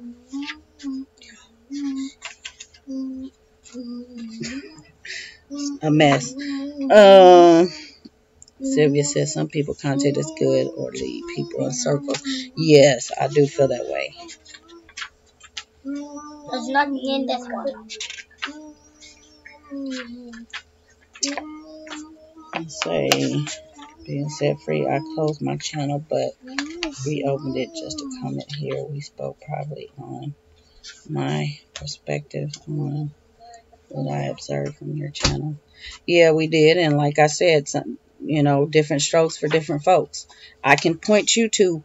A mess. Sylvia says some people content is good or lead people in circles. Yes, I do feel that way. There's nothing in this one. Say, being set free, I closed my channel, but reopened it just to comment here. We spoke privately on my perspective on what I observed from your channel. Yeah, we did, and like I said, some, different strokes for different folks. I can point you to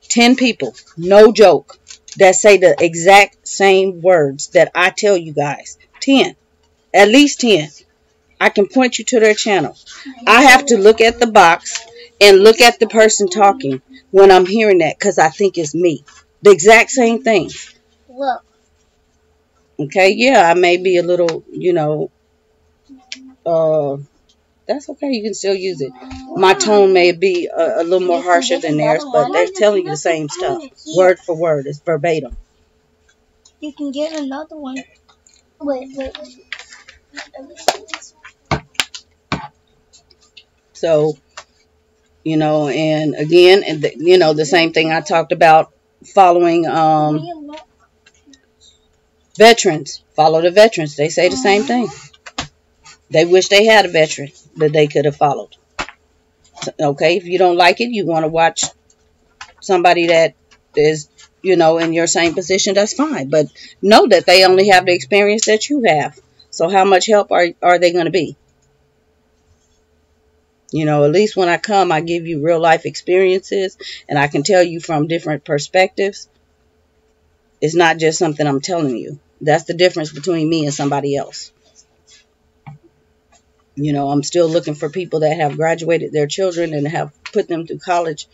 10 people, no joke, that say the exact same words that I tell you guys. 10. At least 10. I can point you to their channel. I have to look at the box and look at the person talking when I'm hearing that because I think it's me. The exact same thing. Look. Okay, yeah, I may be a little, that's okay. You can still use it. My tone may be a little more harsher than theirs, but they're telling you the same stuff. Word for word. It's verbatim. You can get another one. Wait. So, and again, the same thing I talked about following veterans. Follow the veterans. They say the same thing. They wish they had a veteran that they could have followed. Okay, if you don't like it, you want to watch somebody that is, in your same position, that's fine. But know that they only have the experience that you have. So how much help are they going to be? At least when I come, I give you real life experiences, and I can tell you from different perspectives. It's not just something I'm telling you. That's the difference between me and somebody else. I'm still looking for people that have graduated their children and have put them through college.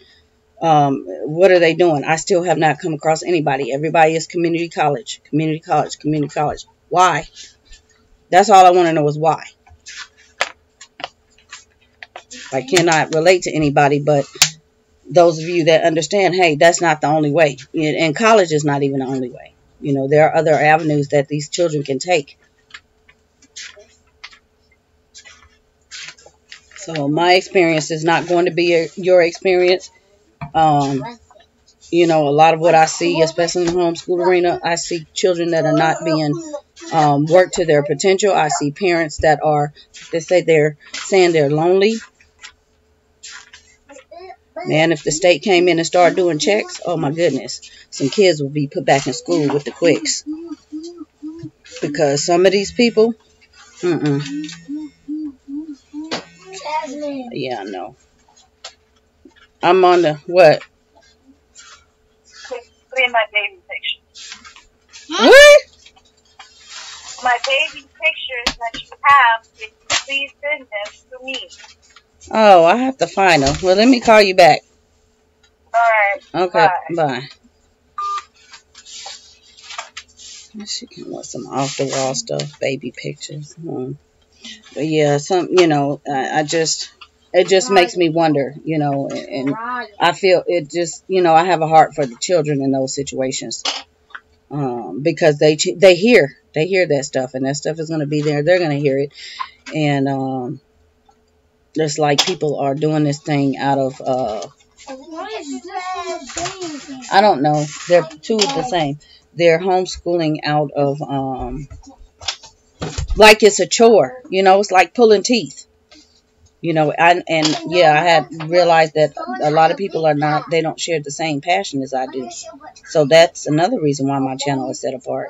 What are they doing? I still have not come across anybody. Everybody is community college, community college, community college. Why? That's all I want to know is why. I cannot relate to anybody, but those of you that understand, hey, that's not the only way. And college is not even the only way. There are other avenues that these children can take. So my experience is not going to be your experience. A lot of what I see, especially in the homeschool arena, I see children that are not being worked to their potential. I see parents that are, they're saying they're lonely. Man, if the state came in and started doing checks, oh my goodness, some kids will be put back in school with the quicks. Because some of these people, yeah, I know. I'm on the, what? Look at my baby pictures. What? My baby pictures that you have, if you please send them to me. Oh, I have to find them. Well, let me call you back. Alright. Okay, Bye. She can want some off the wall stuff, baby pictures. But yeah, it just makes me wonder, and I feel it just, I have a heart for the children in those situations. Because they hear that stuff, and that stuff is going to be there. They're going to hear it. And it's like people are doing this thing out of I don't know. They're two of the same. They're homeschooling out of like it's a chore. It's like pulling teeth. I had realized that a lot of people they don't share the same passion as I do. So that's another reason why my channel is set apart.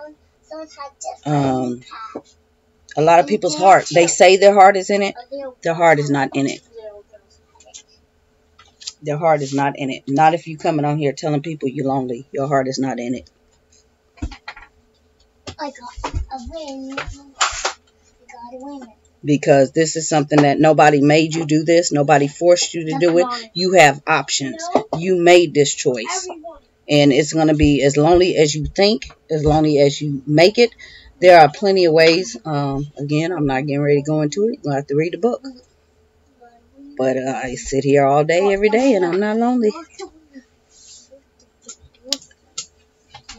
A lot of people's heart, they say their heart is in it. Their heart is not in it. Their heart is not in it. Not if you coming on here telling people you're lonely. Your heart is not in it. I got a win. Because this is something that nobody made you do this. Nobody forced you to do it. You have options. You made this choice. And it's going to be as lonely as you think, as lonely as you make it. There are plenty of ways. Again, I'm not getting ready to go into it. You're going to have to read the book. But I sit here all day, every day, and I'm not lonely.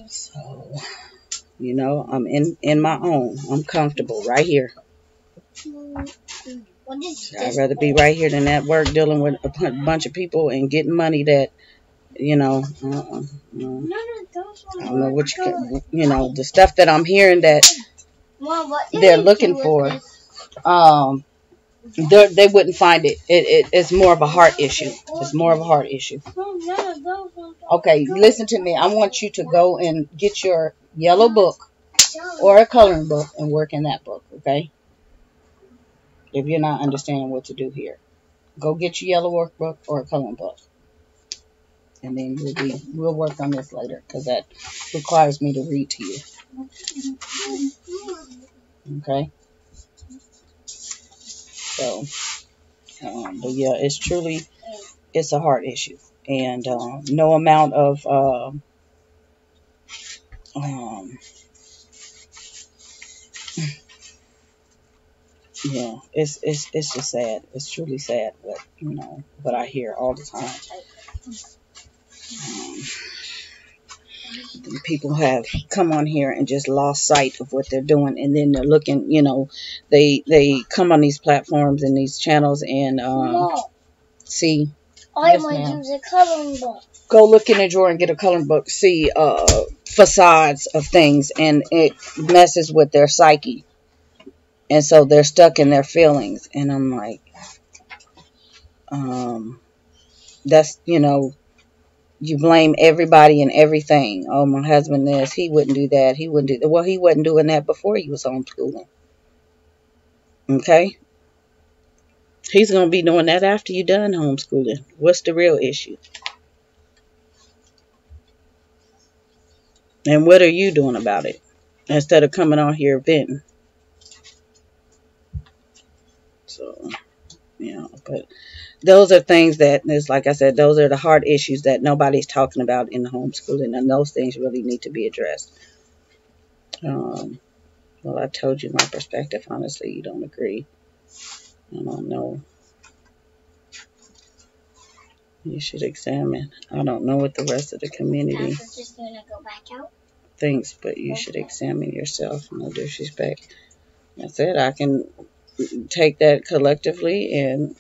So, I'm in my own. I'm comfortable right here. I'd rather be right here than at work dealing with a bunch of people and getting money that, I don't know what the stuff that I'm hearing that they're looking for. They wouldn't find it. It's more of a heart issue. It's more of a heart issue. Okay, listen to me. I want you to go and get your yellow book or a coloring book and work in that book, okay? If you're not understanding what to do here, go get your yellow workbook or a coloring book. And then we'll work on this later because that requires me to read to you. Okay? So, but yeah, it's a heart issue. And no amount of, yeah, it's just sad. It's truly sad what I hear all the time. People have come on here and just lost sight of what they're doing, and then they're looking, they come on these platforms and these channels and see. I want to use a coloring book. Go look in the drawer and get a coloring book. See facades of things, and it messes with their psyche, and so they're stuck in their feelings. And I'm like, that's You blame everybody and everything. Oh, my husband this, he wouldn't do that, he wouldn't do that. Well, he wasn't doing that before he was homeschooling. Okay? He's going to be doing that after you're done homeschooling. What's the real issue? And what are you doing about it? Instead of coming on here venting. So, but those are things that, is like I said, those are the hard issues that nobody's talking about in the homeschooling, and those things really need to be addressed. Well, I told you my perspective. Honestly, you don't agree. I don't know. You should examine. I don't know what the rest of the community Just gonna go back out? thinks, but you should examine yourself. No disrespect. I said I can take that collectively, and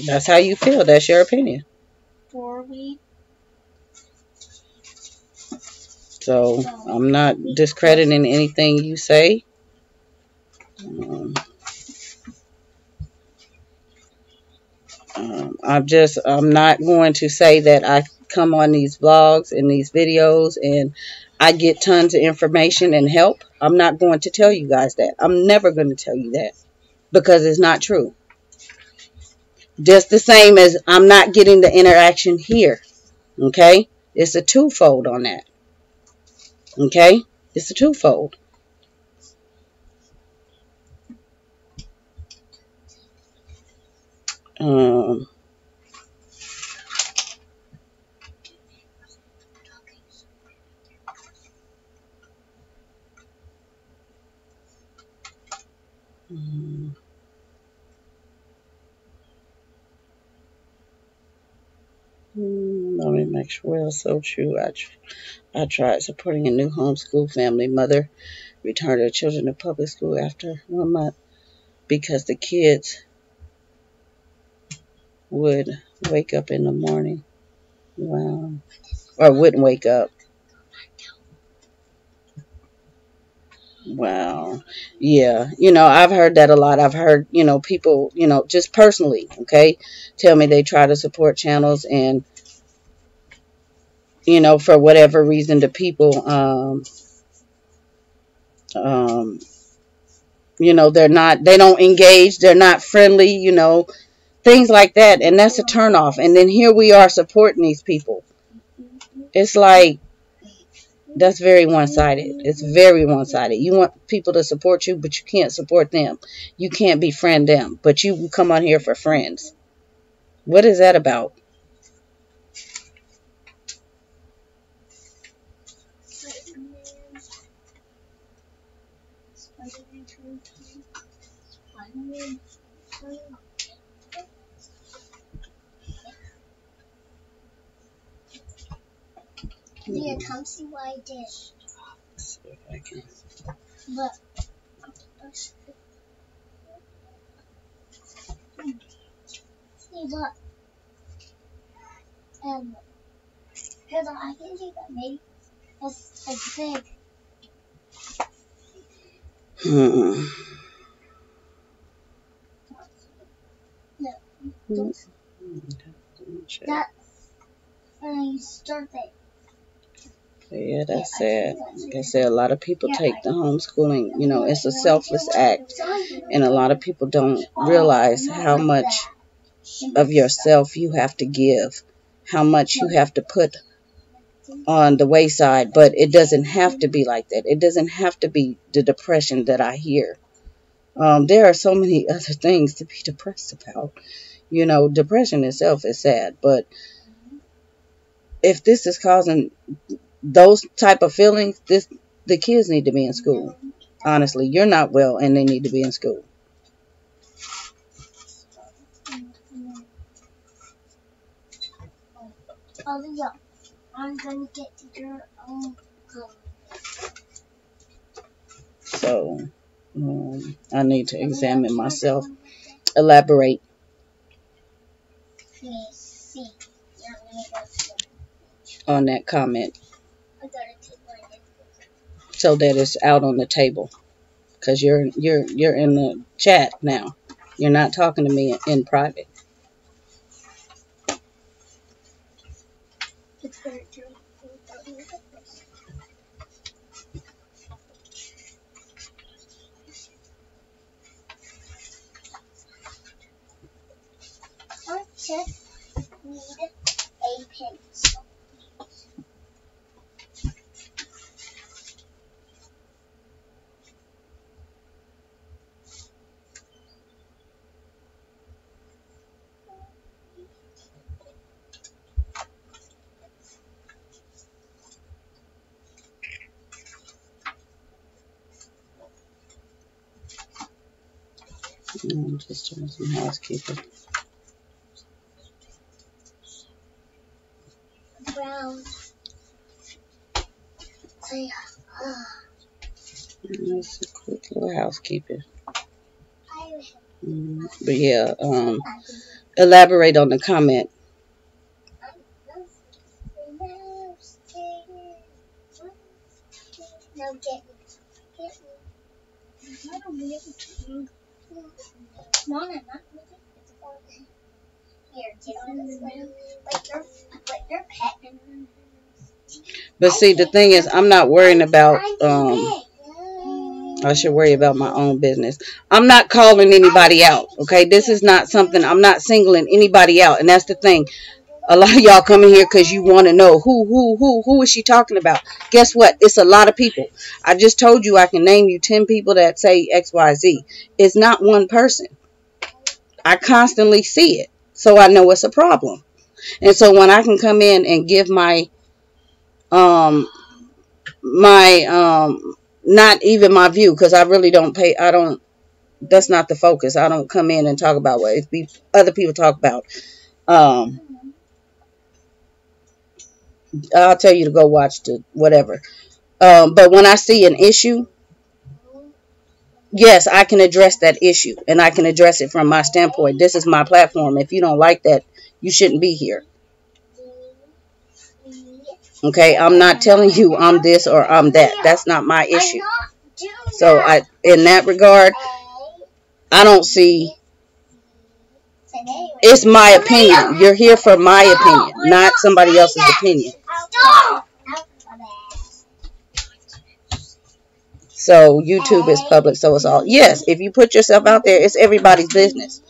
that's how you feel. That's your opinion. 4 weeks. So I'm not discrediting anything you say. I'm not going to say that I come on these vlogs and these videos and I get tons of information and help. I'm not going to tell you guys that. I'm never going to tell you that because it's not true. Just the same as I'm not getting the interaction here. Okay? It's a twofold on that. Okay? It's a twofold. Let me make sure it's so true. I tried supporting a new homeschool family. Mother returned her children to public school after 1 month because the kids would wake up in the morning. Wow. Or wouldn't wake up. Wow. Yeah. I've heard that a lot. I've heard, people, just personally, okay, tell me they try to support channels and, for whatever reason, the people, they don't engage. They're not friendly, things like that. And that's a turnoff. And then here we are supporting these people. It's like, that's very one-sided. It's very one-sided. You want people to support you, but you can't support them. You can't befriend them, but you come on here for friends. What is that about? Yeah, come see what I did. Let's see if I can. Look. See, look. Hold on, I can see that maybe. It's big. No. That's start it. Yeah, that's sad. Like I said, a lot of people take the homeschooling, it's a selfless act. And a lot of people don't realize how much of yourself you have to give, how much you have to put on the wayside. But it doesn't have to be like that. It doesn't have to be the depression that I hear. There are so many other things to be depressed about. Depression itself is sad. But if this is causing those type of feelings, the kids need to be in school. Honestly, you're not well and they need to be in school. Oh, yeah. I'm going to get to your own color. So, I need to examine myself. Elaborate. On that comment. So that it's out on the table. Because you're in the chat now. You're not talking to me in private. just need a pencil. I'm just doing some housekeeping. Brown. That's a quick little housekeeping. But yeah, elaborate on the comment. No, get me. I don't be able to. No, I'm not. Here, get on this way. Like you're petting. But see, the thing is, I'm not worrying about, I should worry about my own business. I'm not calling anybody out, okay? This is not something, I'm not singling anybody out. And that's the thing. A lot of y'all come in here because you want to know who is she talking about? Guess what? It's a lot of people. I just told you I can name you 10 people that say XYZ. It's not one person. I constantly see it. So I know it's a problem. And so when I can come in and give my not even my view, because I really don't pay, that's not the focus. I don't come in and talk about what other people talk about. I'll tell you to go watch the whatever. But when I see an issue, yes, I can address that issue, and I can address it from my standpoint. This is my platform. If you don't like that, you shouldn't be here. Okay, I'm not telling you I'm this or I'm that. That's not my issue. So in that regard, I don't see. It's my opinion. You're here for my opinion, not somebody else's opinion. So YouTube is public, so it's all. Yes, if you put yourself out there, it's everybody's business.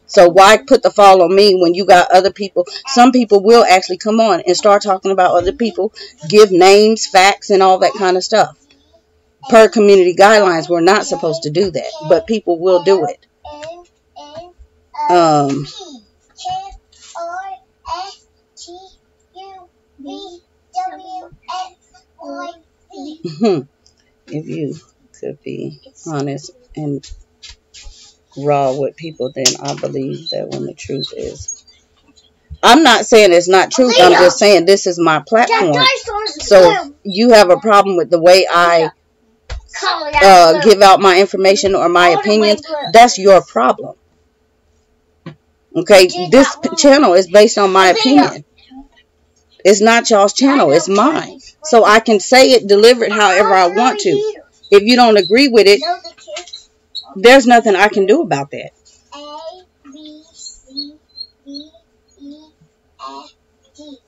So why put the fall on me when you got other people? Some people will actually come on and start talking about other people, give names, facts, and all that kind of stuff. Per community guidelines, we're not supposed to do that, but people will do it. If you could be honest and raw with people, then I believe that when the truth is. I'm not saying it's not truth. I'm just saying this is my platform. So you have a problem with the way I give out my information or my opinions. That's your problem. Okay, this channel is based on my opinion. It's not y'all's channel. It's mine. So I can say it, deliver it however I want to. If you don't agree with it, there's nothing I can do about that. A, B, C, D, E, F, G.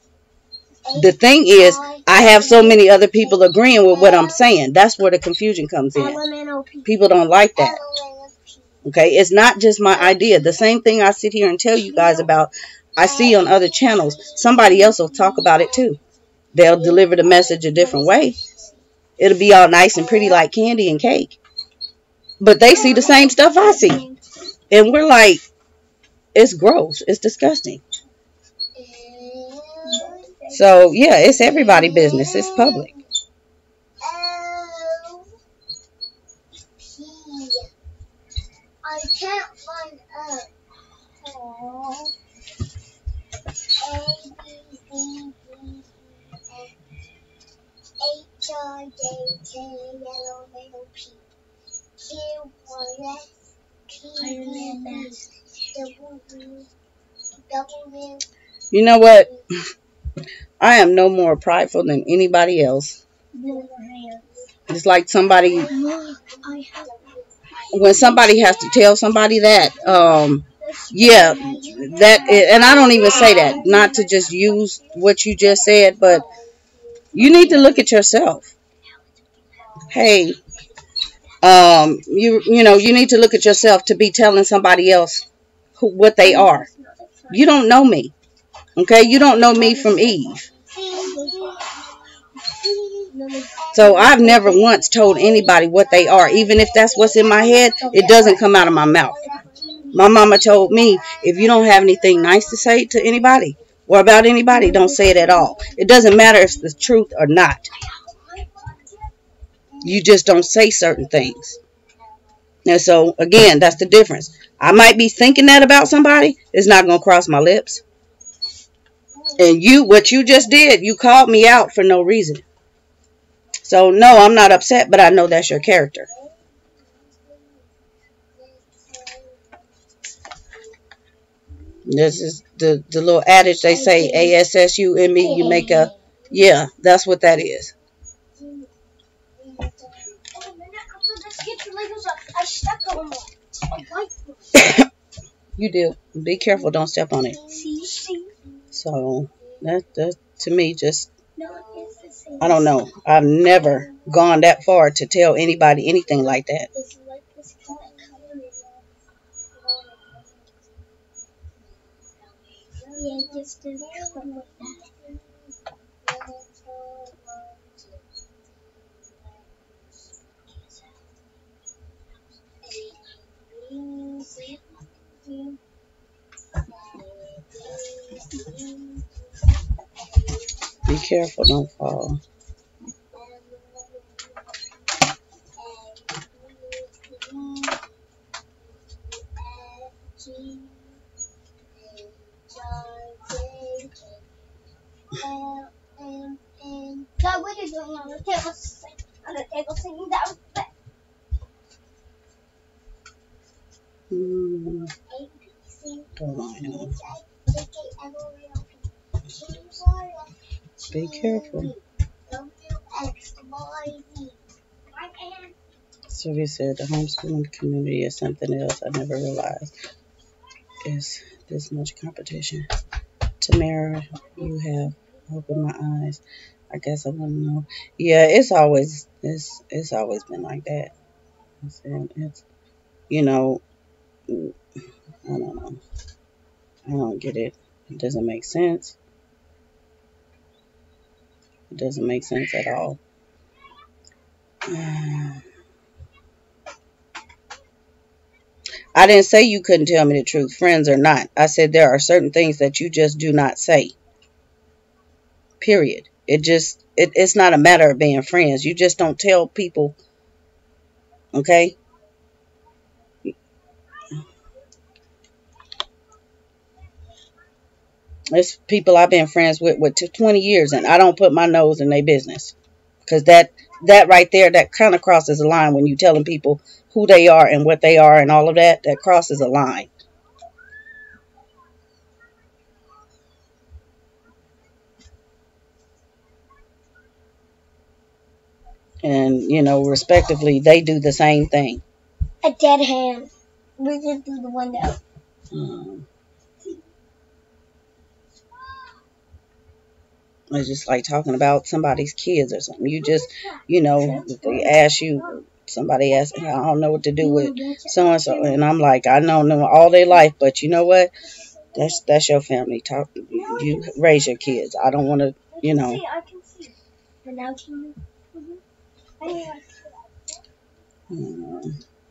The thing is, I have so many other people agreeing with what I'm saying. That's where the confusion comes in. People don't like that. Okay, it's not just my idea. The same thing I sit here and tell you guys about, I see on other channels. Somebody else will talk about it too. They'll deliver the message a different way. It'll be all nice and pretty like candy and cake. But they see the same stuff I see. And we're like, it's gross. It's disgusting. So, yeah, it's everybody's business. It's public. I can't find A, B, C, D, E, F, H, I, J, K, L, M, N, O, P, Q, R, S, T, U, V, W. You know what? I am no more prideful than anybody else. It's like somebody, when somebody has to tell somebody that, yeah, that, and I don't even say that, not to just use what you just said, but you need to look at yourself. Hey, you know, you need to look at yourself to be telling somebody else what they are. You don't know me. Okay? You don't know me from Eve. So I've never once told anybody what they are. Even if that's what's in my head, it doesn't come out of my mouth. My mama told me, if you don't have anything nice to say to anybody or about anybody, don't say it at all. It doesn't matter if it's the truth or not. You just don't say certain things. And so, again, that's the difference. I might be thinking that about somebody. It's not going to cross my lips. And what you just did, you called me out for no reason. So, no, I'm not upset, but I know that's your character. This is the little adage they say, ASSUME, you make a, yeah, that's what that is. You do. Be careful, don't step on it. So, that to me, just, I don't know. I've never gone that far to tell anybody anything like that. Be careful, don't fall. God, what are you doing on the table? On the table singing down the bed. Hold on. Be careful. Sylvia said the homeschooling community is something else I never realized is this much competition. Tamara, you have opened my eyes. I guess I want to know. Yeah, it's always been like that. It's you know, I don't know. I don't get it. It doesn't make sense. It doesn't make sense at all. I didn't say you couldn't tell me the truth, friends or not. I said there are certain things that you just do not say. Period. It's not a matter of being friends. You just don't tell people, okay? There's people I've been friends with 20 years, and I don't put my nose in their business. Because that right there, that kind of crosses a line when you telling people who they are and what they are and all of that. That crosses a line. And, respectively, they do the same thing. A dead hand. We just through the window. It's just like talking about somebody's kids or something. You just, if they ask you, somebody asks, I don't know what to do with so and so, and I'm like, I know them all their life, but you know what? That's your family. Talk. You raise your kids. I don't want to, I can see. But now can you?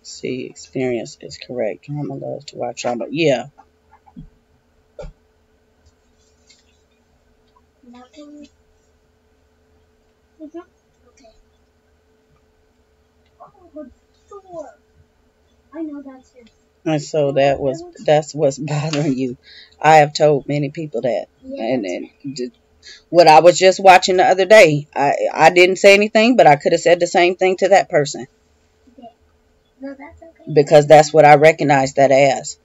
See, experience is correct. Drama loves to watch drama. Yeah. Nothing. Okay. Oh, the door. I know that's it. And so that's what's bothering you. I have told many people that. Yeah, and what I was just watching the other day, I didn't say anything, but I could have said the same thing to that person. Okay. No, that's okay. Because that's what I recognize that as.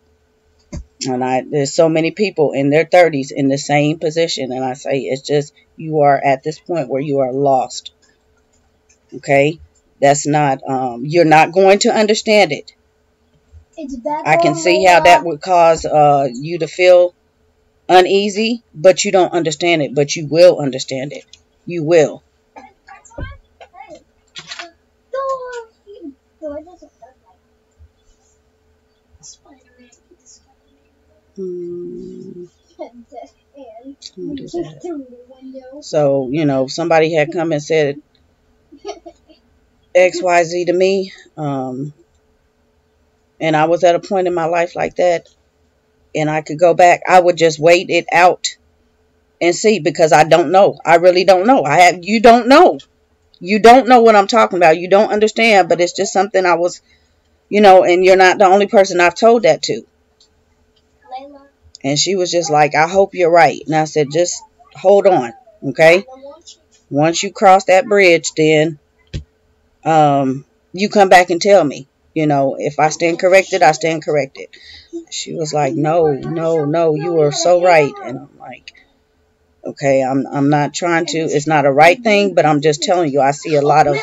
And there's so many people in their 30s in the same position, and I say it's just you are at this point where you are lost. Okay? That's not you're not going to understand it. I can see how that would cause you to feel uneasy, but you don't understand it, but you will understand it. You will. Hmm, And I'll do that. through the window. So, you know, if somebody had come and said XYZ to me, and I was at a point in my life like that, and I could go back, I would just wait it out and see, because I don't know. I really don't know. You don't know. You don't know what I'm talking about. You don't understand, but it's just something I was, and you're not the only person I've told that to. Layla. And she was just like, I hope you're right. And I said, just hold on, okay? Once you cross that bridge, then you come back and tell me. If I stand corrected, I stand corrected. She was like, no, no, no, you are so right. And I'm like, okay, I'm not trying to. It's not a right thing, but I'm just telling you, I see a lot of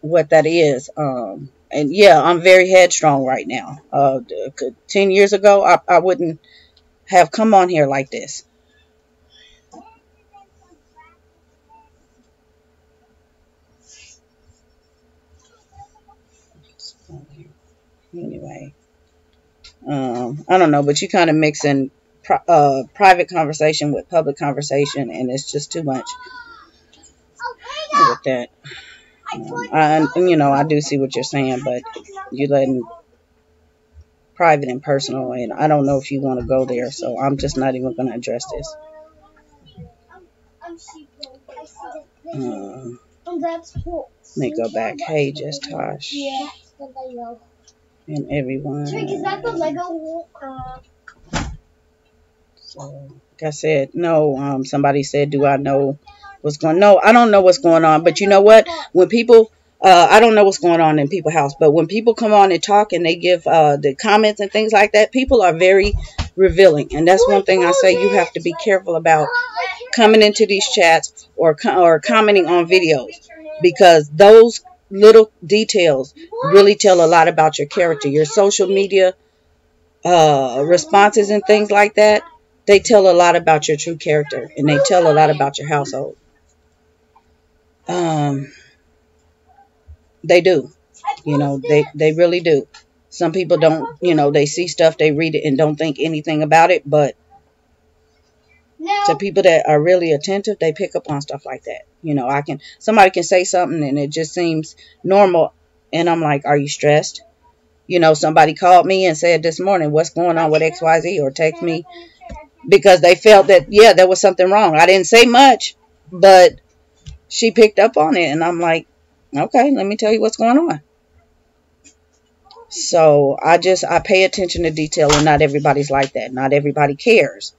what that is. And yeah, I'm very headstrong right now. 10 years ago, I wouldn't have come on here like this. Anyway, I don't know, but you kind of mix in private conversation with public conversation, and it's just too much with that. I do see what you're saying, but you're letting private and personal, and I don't know if you want to go there, so I'm just not even going to address this. Let me go back. Hey, just Tosh. Yeah, the Lego. And everyone. Trick, is that the Lego? So, like I said, no. Somebody said, "Do I know what's going?" No, I don't know what's going on. But you know what? When people, I don't know what's going on in people's house. But when people come on and talk and they give the comments and things like that, people are very revealing, and that's one thing I say you have to be careful about coming into these chats or commenting on videos, because those little details really tell a lot about your character. Your social media responses and things like that, they tell a lot about your true character, and they tell a lot about your household. They do. They really do. Some people don't, they see stuff, they read it and don't think anything about it, but to people that are really attentive, they pick up on stuff like that. Somebody can say something and it just seems normal, and I'm like, are you stressed? Somebody called me and said this morning, what's going on with XYZ, or text me because they felt that, yeah, there was something wrong. I didn't say much, but she picked up on it, and I'm like, okay, let me tell you what's going on. So I pay attention to detail, and not everybody's like that. Not everybody cares.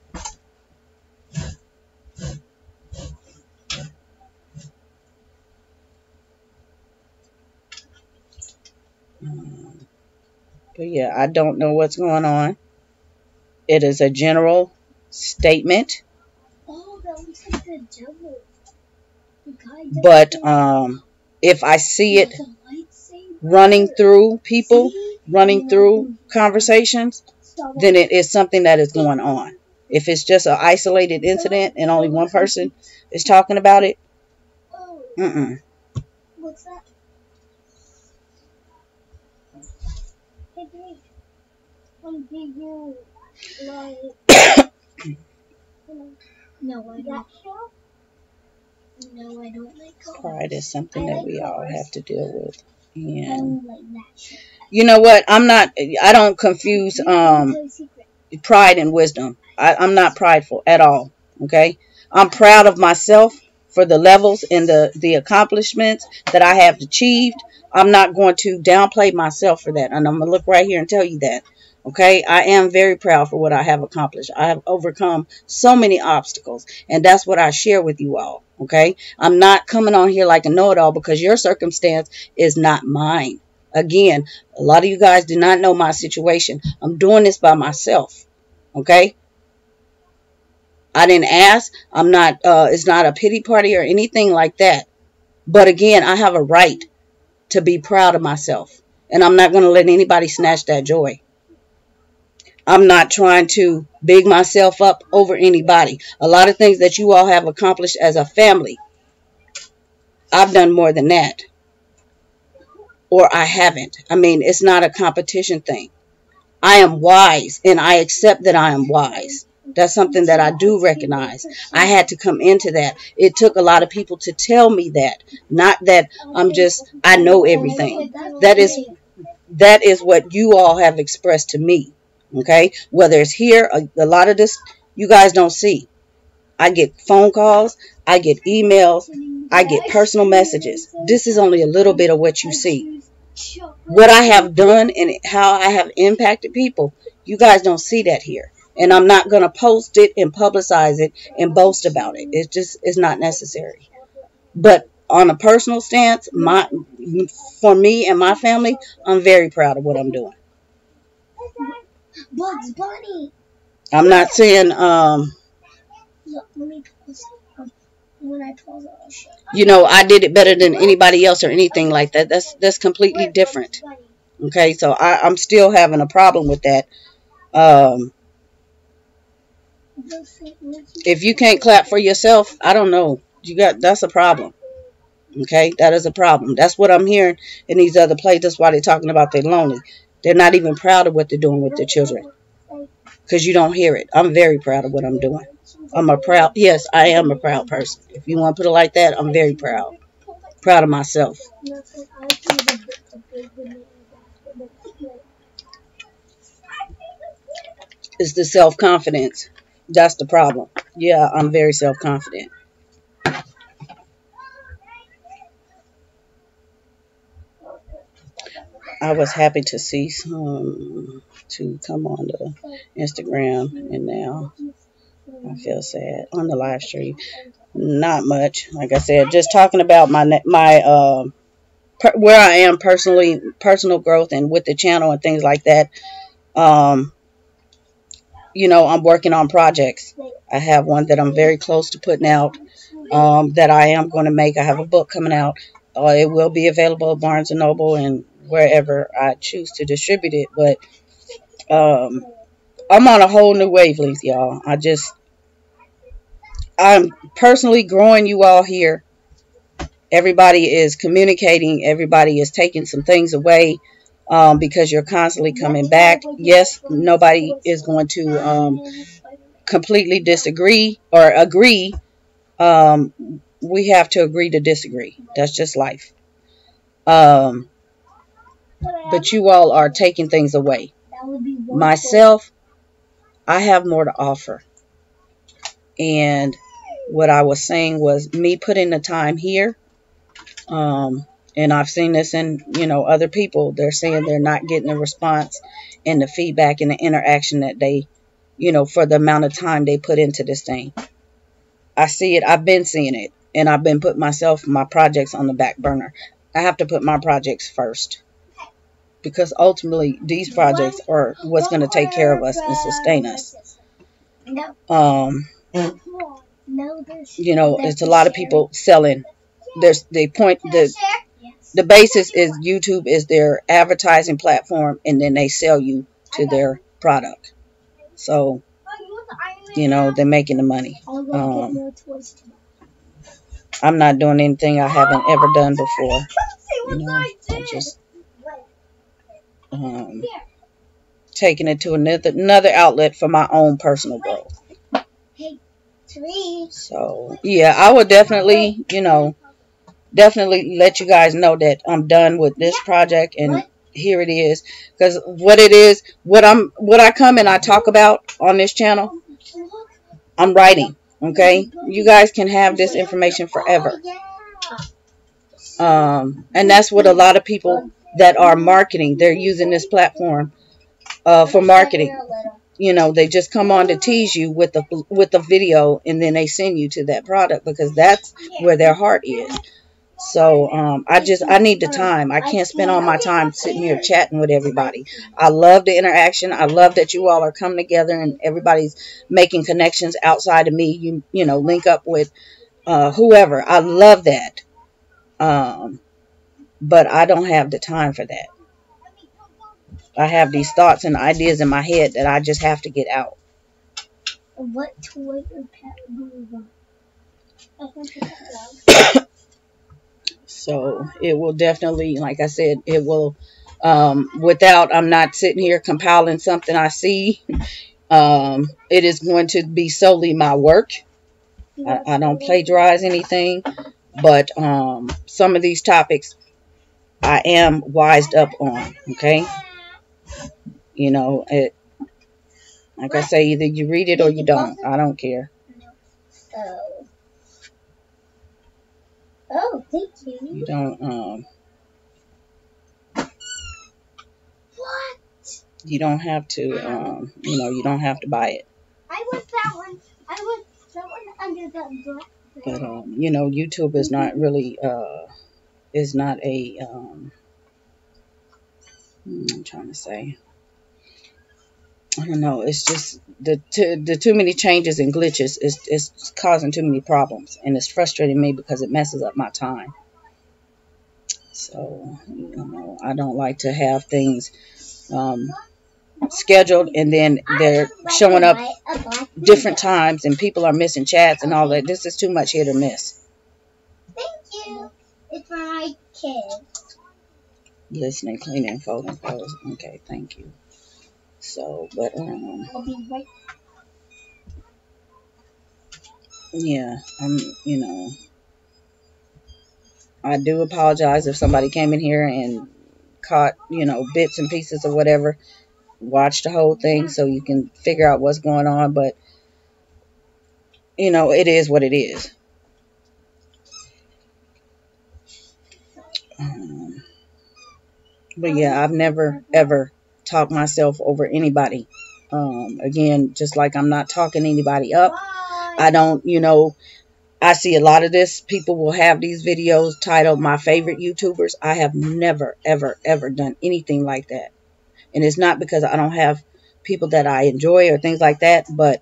But yeah, I don't know what's going on. It is a general statement. Oh, that looks like the devil. But if I see it running through people, running through conversations, then it is something that is going on. If it's just an isolated incident and only one person is talking about it, what's that? Hey, Greg. Did you like? No, I don't. No, I don't like colors. Pride is something that we all have to deal with. I don't like that. You know what? I don't confuse pride and wisdom. I'm not prideful at all. Okay? I'm proud of myself for the levels and the accomplishments that I have achieved. I'm not going to downplay myself for that. And I'm going to look right here and tell you that. Okay, I am very proud for what I have accomplished. I have overcome so many obstacles, and that's what I share with you all. Okay, I'm not coming on here like a know-it-all, because your circumstance is not mine. Again, a lot of you guys do not know my situation. I'm doing this by myself. Okay, I didn't ask. I'm not. It's not a pity party or anything like that. But again, I have a right to be proud of myself, and I'm not going to let anybody snatch that joy. I'm not trying to big myself up over anybody. A lot of things that you all have accomplished as a family, I've done more than that. Or I haven't. I mean, it's not a competition thing. I am wise, and I accept that I am wise. That's something that I do recognize. I had to come into that. It took a lot of people to tell me that. Not that I know everything. That is what you all have expressed to me. Okay? Whether it's here, a lot of this you guys don't see. I get phone calls, I get emails, I get personal messages. This is only a little bit of what you see. What I have done and how I have impacted people, you guys don't see that here. And I'm not going to post it and publicize it and boast about it. It's not necessary. But on a personal stance, for me and my family, I'm very proud of what I'm doing. Bugs Bunny. I'm not saying Look, let me pause. When I pause it, I'll show I did it better than anybody else or anything like that. That's completely different. Okay, so I'm still having a problem with that. If you can't clap for yourself, I don't know. That's a problem. Okay, that is a problem. That's what I'm hearing in these other places. That's why they're talking about they're lonely. They're not even proud of what they're doing with their children because you don't hear it. I'm very proud of what I'm doing. Yes, I am a proud person. If you want to put it like that, I'm very proud. Proud of myself. It's the self-confidence. That's the problem. Yeah, I'm very self-confident. I was happy to see some to come on the Instagram, and now I feel sad on the live stream. Not much. Like I said, just talking about my where I am personally, personal growth, and with the channel and things like that. Um, I'm working on projects. I have one that I'm very close to putting out. That I am going to make. I have a book coming out. It will be available at Barnes and Noble and wherever I choose to distribute it. But I'm on a whole new wavelength, y'all. I'm personally growing you all here. Everybody is communicating. Everybody is taking some things away because you're constantly coming back. Yes, nobody is going to completely disagree or agree. We have to agree to disagree. That's just life. But you all are taking things away. Myself, I have more to offer. And what I was saying was me putting the time here. And I've seen this in, other people. They're saying they're not getting the response and the feedback and the interaction that they, for the amount of time they put into this thing. I see it. I've been seeing it. And I've been putting my projects on the back burner. I have to put my projects first. Because ultimately, these projects are what's going to take care of us and sustain us. It's a lot of people selling. The basis is YouTube is their advertising platform, and then they sell you to their product. So, they're making the money. I'm not doing anything I haven't ever done before. I just taking it to another outlet for my own personal growth. So, yeah, I would definitely, definitely let you guys know that I'm done with this project, and here it is. Because what it is, what I come and I talk about on this channel, I'm writing. Okay, you guys can have this information forever. And that's what a lot of people that are marketing, they're using this platform for marketing. They just come on to tease you with the video, and then they send you to that product because that's where their heart is. So I need the time. I can't spend all my time sitting here chatting with everybody. I love the interaction. I love that you all are coming together and everybody's making connections outside of me. You link up with whoever. I love that. But I don't have the time for that. I have these thoughts and ideas in my head that I just have to get out. What toy or pet do you want? So it will definitely, like I said, it will Without, I'm not sitting here compiling something I see. It is going to be solely my work. I don't plagiarize anything, but some of these topics I am wised up on. Okay, you know, like I say, either you read it or you don't. I don't care. Oh, thank you. You don't. What? You don't have to. You know, you don't have to buy it. I want that one. I want that one under the black. But you know, YouTube is not really is not a I'm trying to say. I don't know. It's just the too many changes and glitches is causing too many problems, and it's frustrating me because it messes up my time. So you know, I don't like to have things scheduled and then they're showing up different times and people are missing chats and all that. This is too much hit or miss. Thank you. It's for my kid. Listening, cleaning, folding clothes. Okay, thank you. So, but I'll be right. yeah, you know, I do apologize if somebody came in here and caught, you know, bits and pieces or whatever. Watch the whole thing so you can figure out what's going on, but you know, it is what it is. But yeah, I've never ever talked myself over anybody. Again, just like I'm not talking anybody up. I don't, you know, I see a lot of this. People will have these videos titled "My Favorite YouTubers." I have never, ever, ever done anything like that. And it's not because I don't have people that I enjoy or things like that, but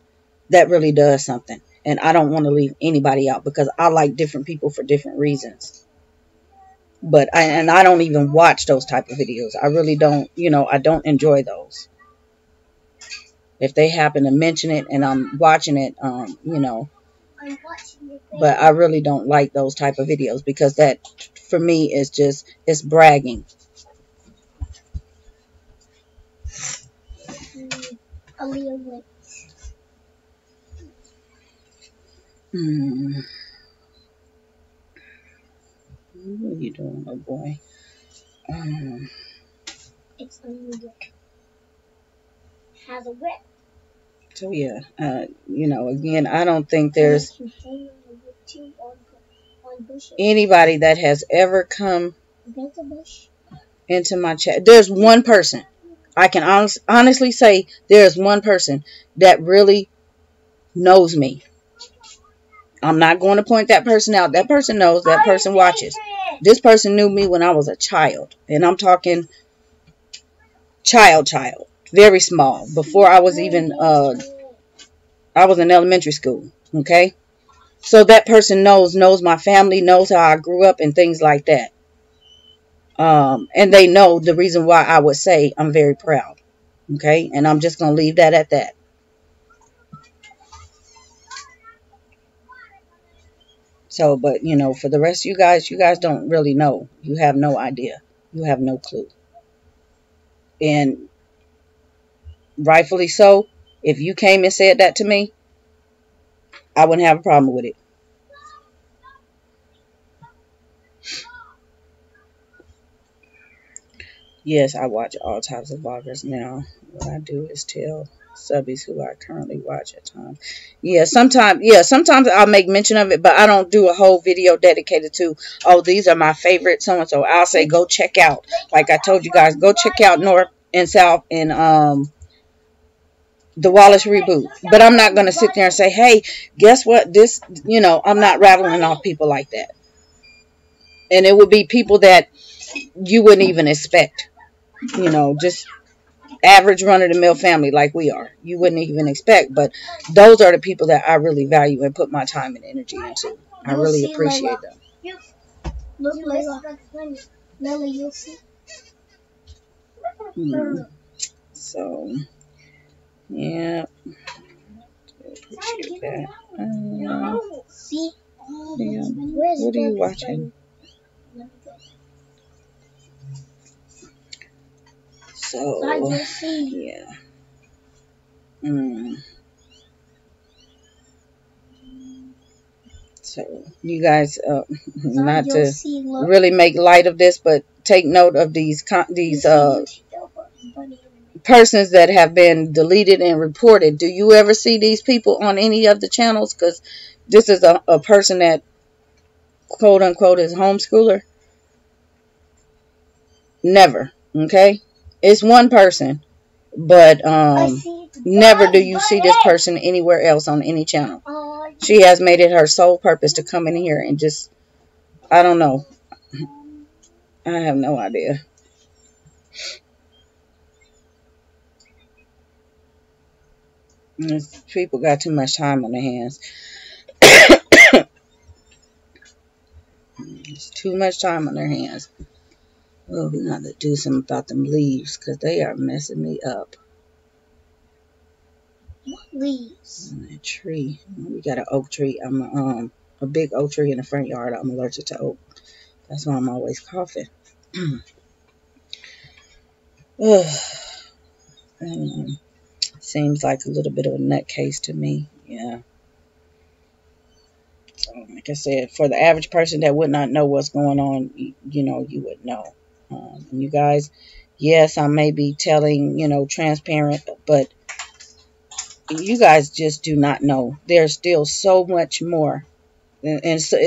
that really does something. And I don't want to leave anybody out because I like different people for different reasons. But I don't even watch those type of videos. I really don't, you know, I don't enjoy those. If they happen to mention it and I'm watching it, you know, but I really don't like those type of videos because that for me is just, it's bragging. What are you doing, oh boy? It's only has a whip. So yeah, you know, again, I don't think there's anybody that has ever come into my chat. There's one person. I can honestly say there's one person that really knows me. I'm not going to point that person out. That person knows. That person watches. This person knew me when I was a child. And I'm talking child. Very small. Before I was even, I was in elementary school. Okay? So that person knows my family, knows how I grew up and things like that. And they know the reason why I would say I'm very proud. Okay? And I'm just going to leave that at that. So, but, you know, for the rest of you guys don't really know. You have no idea. You have no clue. And rightfully so, if you came and said that to me, I wouldn't have a problem with it. Yes, I watch all types of vloggers now. What I do is tell subbies who I currently watch at times. Sometimes I'll make mention of it, but I don't do a whole video dedicated to, oh, these are my favorite so-and-so. I'll say, go check out. Like I told you guys, go check out North and South and the Wallace reboot. But I'm not going to sit there and say, hey, guess what? This, you know, I'm not rattling off people like that. And it would be people that you wouldn't even expect. You know, just average run-of-the-mill family like we are. You wouldn't even expect. But those are the people that I really value and put my time and energy into. I really appreciate them. Look, Lily, you'll see. So, yeah. Appreciate that. See? Yeah. What are you watching? So, yeah. So, you guys, not to really make light of this, but take note of these persons that have been deleted and reported. Do you ever see these people on any of the channels? Because this is a person that, quote unquote, is a homeschooler. Never. Okay? It's one person. But never do you see this person anywhere else on any channel. She has made it her sole purpose to come in here and just, I don't know. I have no idea. People got too much time on their hands. It's too much time on their hands. Oh, we got to do something about them leaves because they are messing me up. What leaves? A tree. We got an oak tree. I'm a big oak tree in the front yard. I'm allergic to oak. That's why I'm always coughing. Seems like a little bit of a nutcase to me. Yeah. So, like I said, for the average person that would not know what's going on, you would know. And you guys, yes, I may be telling, transparent, but you guys just do not know. There's still so much more. And so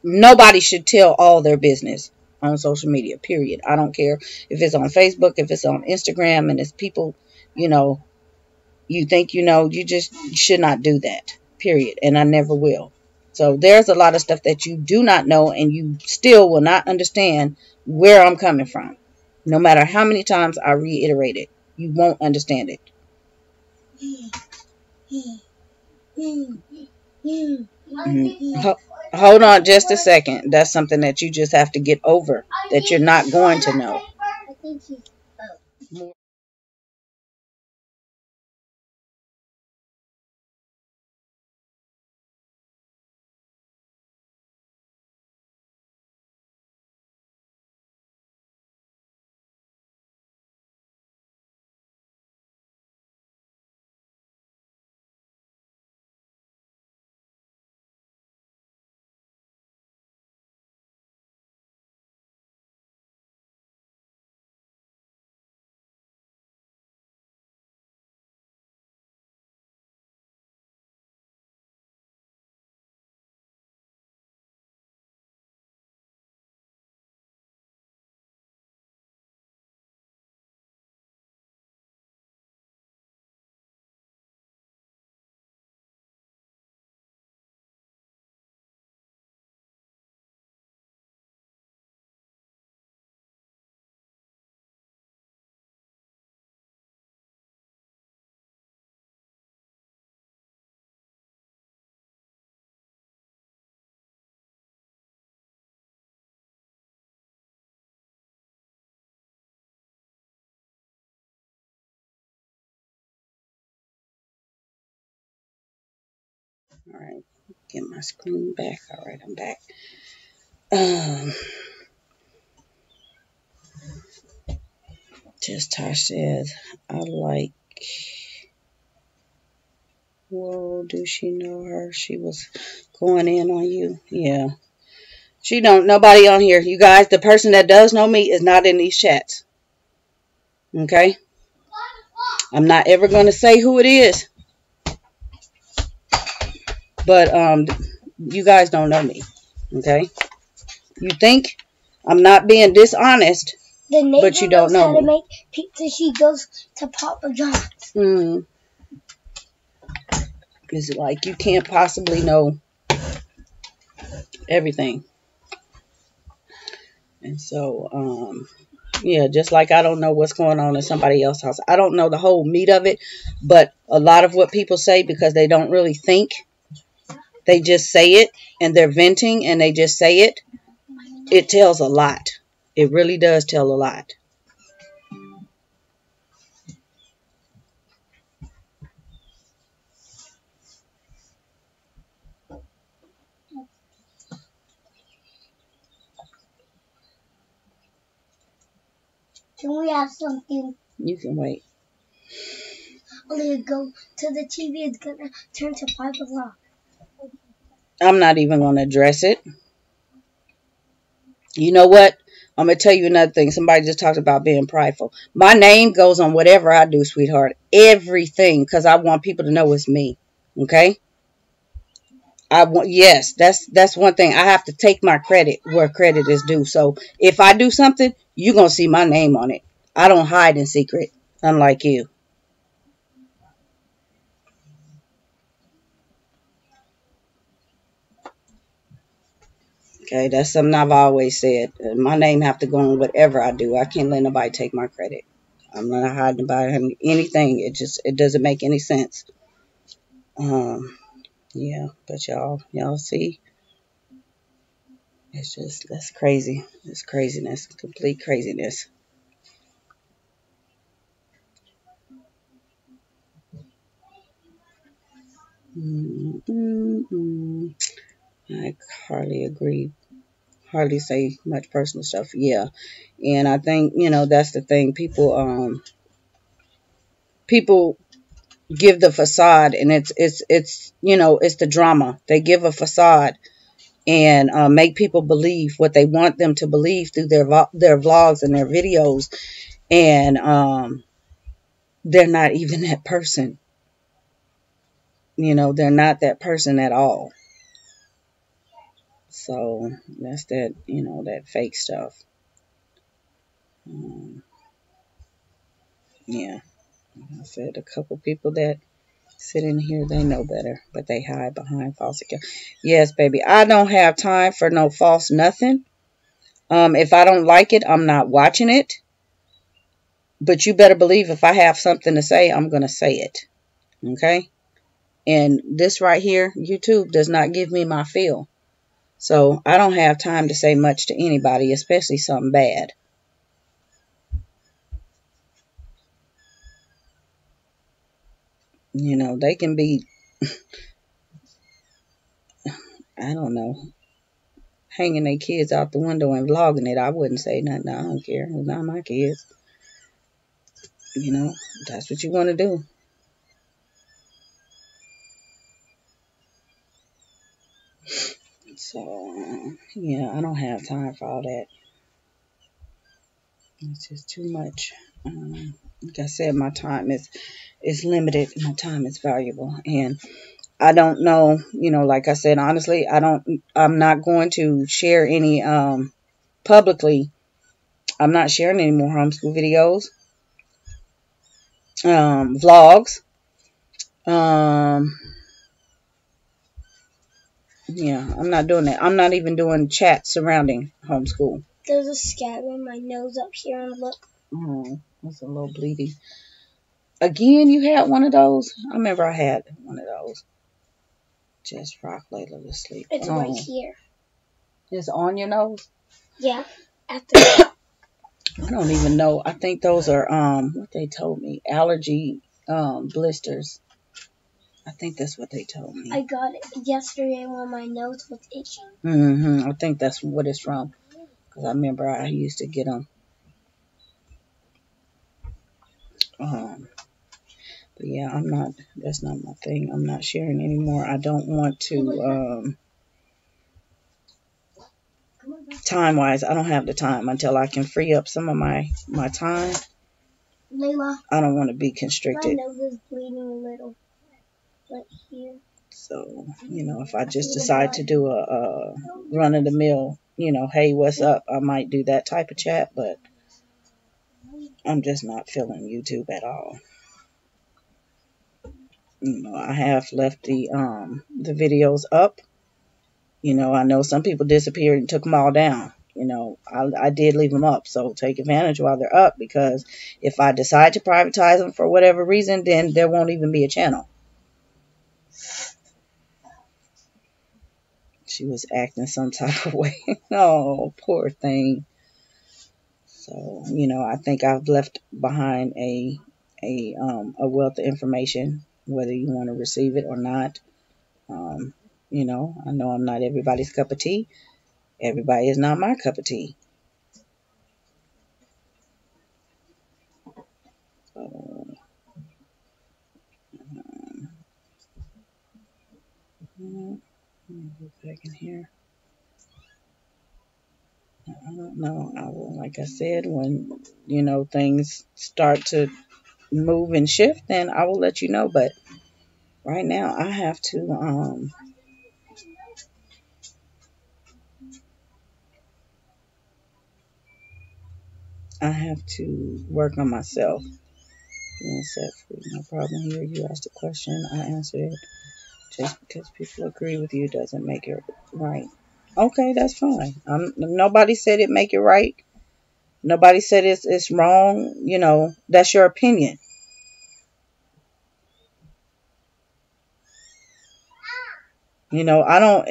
nobody should tell all their business on social media, period. I don't care if it's on Facebook, if it's on Instagram, and it's people, you think you just should not do that, period. And I never will. So there's a lot of stuff that you do not know, and you still will not understand where I'm coming from. No matter how many times I reiterate it, you won't understand it. Hold on just a second. That's something that you just have to get over, that you're not going to know. All right, get my screen back. All right, I'm back. Just Tosh said, I like. Whoa, do she know her? She was going in on you. Yeah. She don't. Nobody on here. You guys, the person that does know me is not in these chats. Okay? I'm not ever going to say who it is. But you guys don't know me. Okay? You think I'm not being dishonest, but you don't know me. To make pizza, she goes to Papa John's. It's like you can't possibly know everything. And so, yeah, just like I don't know what's going on in somebody else's house. I don't know the whole meat of it, but a lot of what people say, because they don't really think, they just say it, and they're venting, and they just say it. It tells a lot. It really does tell a lot. Can we have something You can wait. I'm gonna go to the TV. It's gonna turn to 5 o'clock. I'm not even going to address it. You know what? I'm going to tell you another thing. Somebody just talked about being prideful. My name goes on whatever I do, sweetheart. Everything, because I want people to know it's me. Okay? Yes, that's one thing. I have to take my credit where credit is due. So if I do something, you're going to see my name on it. I don't hide in secret, unlike you. Okay, that's something I've always said. My name have to go on whatever I do. I can't let nobody take my credit. I'm not hiding behind anything. It doesn't make any sense. Yeah, but y'all see, that's crazy. It's craziness, complete craziness. Mm-mm-mm. I hardly agree. Hardly say much personal stuff. Yeah, and I think that's the thing. People give the facade, and it's the drama. They give a facade and make people believe what they want them to believe through their vlogs and their videos, and they're not even that person. They're not that person at all. So that's that fake stuff. Um, yeah, I said a couple people that sit in here, they know better, but they hide behind false account. Yes, baby, I don't have time for no false nothing. If I don't like it, I'm not watching it. But you better believe if I have something to say, I'm going to say it. Okay? And this right here, YouTube does not give me my feel. So I don't have time to say much to anybody, especially something bad. They can be, I don't know, hanging their kids out the window and vlogging it. I wouldn't say nothing. I don't care. It's not my kids. That's what you want to do. So, yeah, I don't have time for all that. It's just too much. Like I said, my time is limited. My time is valuable, and I don't know. Like I said, honestly, I'm not going to share any publicly. I'm not sharing any more homeschool videos, vlogs. Um, yeah, I'm not doing that. I'm not even doing chat surrounding homeschool. There's a scab in my nose up here, and look. Oh, that's a little bleedy. Again, you had one of those? I remember I had one of those. Just rock Layla to sleep. It's right here. It's on your nose? Yeah. I don't even know. I think those are what they told me. Allergy blisters. I think that's what they told me. I got it yesterday when my nose was itching. I think that's what it's from. Because I remember I used to get them. But yeah, that's not my thing. I'm not sharing anymore. I don't want to, time-wise, I don't have the time until I can free up some of my time. Layla, I don't want to be constricted. my nose is bleeding a little. Right here. So, if I just decide to do a run-of-the-mill, hey, what's up? I might do that type of chat, but I'm just not feeling YouTube at all. I have left the videos up. I know some people disappeared and took them all down. I did leave them up, so take advantage while they're up, because if I decide to privatize them for whatever reason, then there won't even be a channel. She was acting some type of way. Oh, poor thing. So, I think I've left behind a wealth of information, whether you want to receive it or not. I know I'm not everybody's cup of tea. Everybody is not my cup of tea. back in here. I don't know. I will, like I said, when things start to move and shift, then I will let you know. But right now, I have to work on myself. Being set free, no problem here. You asked a question, I answered it. Just because people agree with you doesn't make it right. Okay, that's fine. Nobody said it make it right. Nobody said it's wrong. That's your opinion. I don't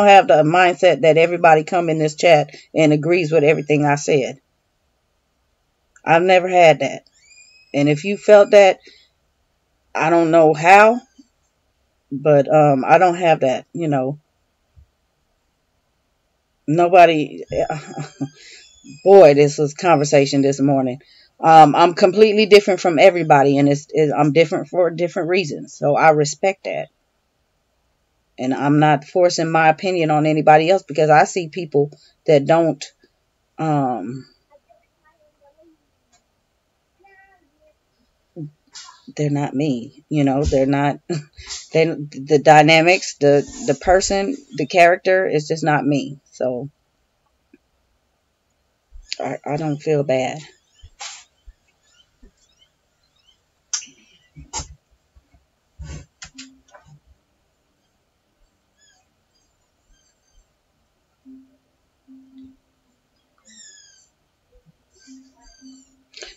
have the mindset that everybody come in this chat and agrees with everything I said. I've never had that. And if you felt that, I don't know how, but I don't have that. Nobody. Boy, this was conversation this morning. I'm completely different from everybody, and I'm different for different reasons. So I respect that, and I'm not forcing my opinion on anybody else because I see people that don't. They're not me. They're not. The dynamics, the person, the character is just not me. So I don't feel bad.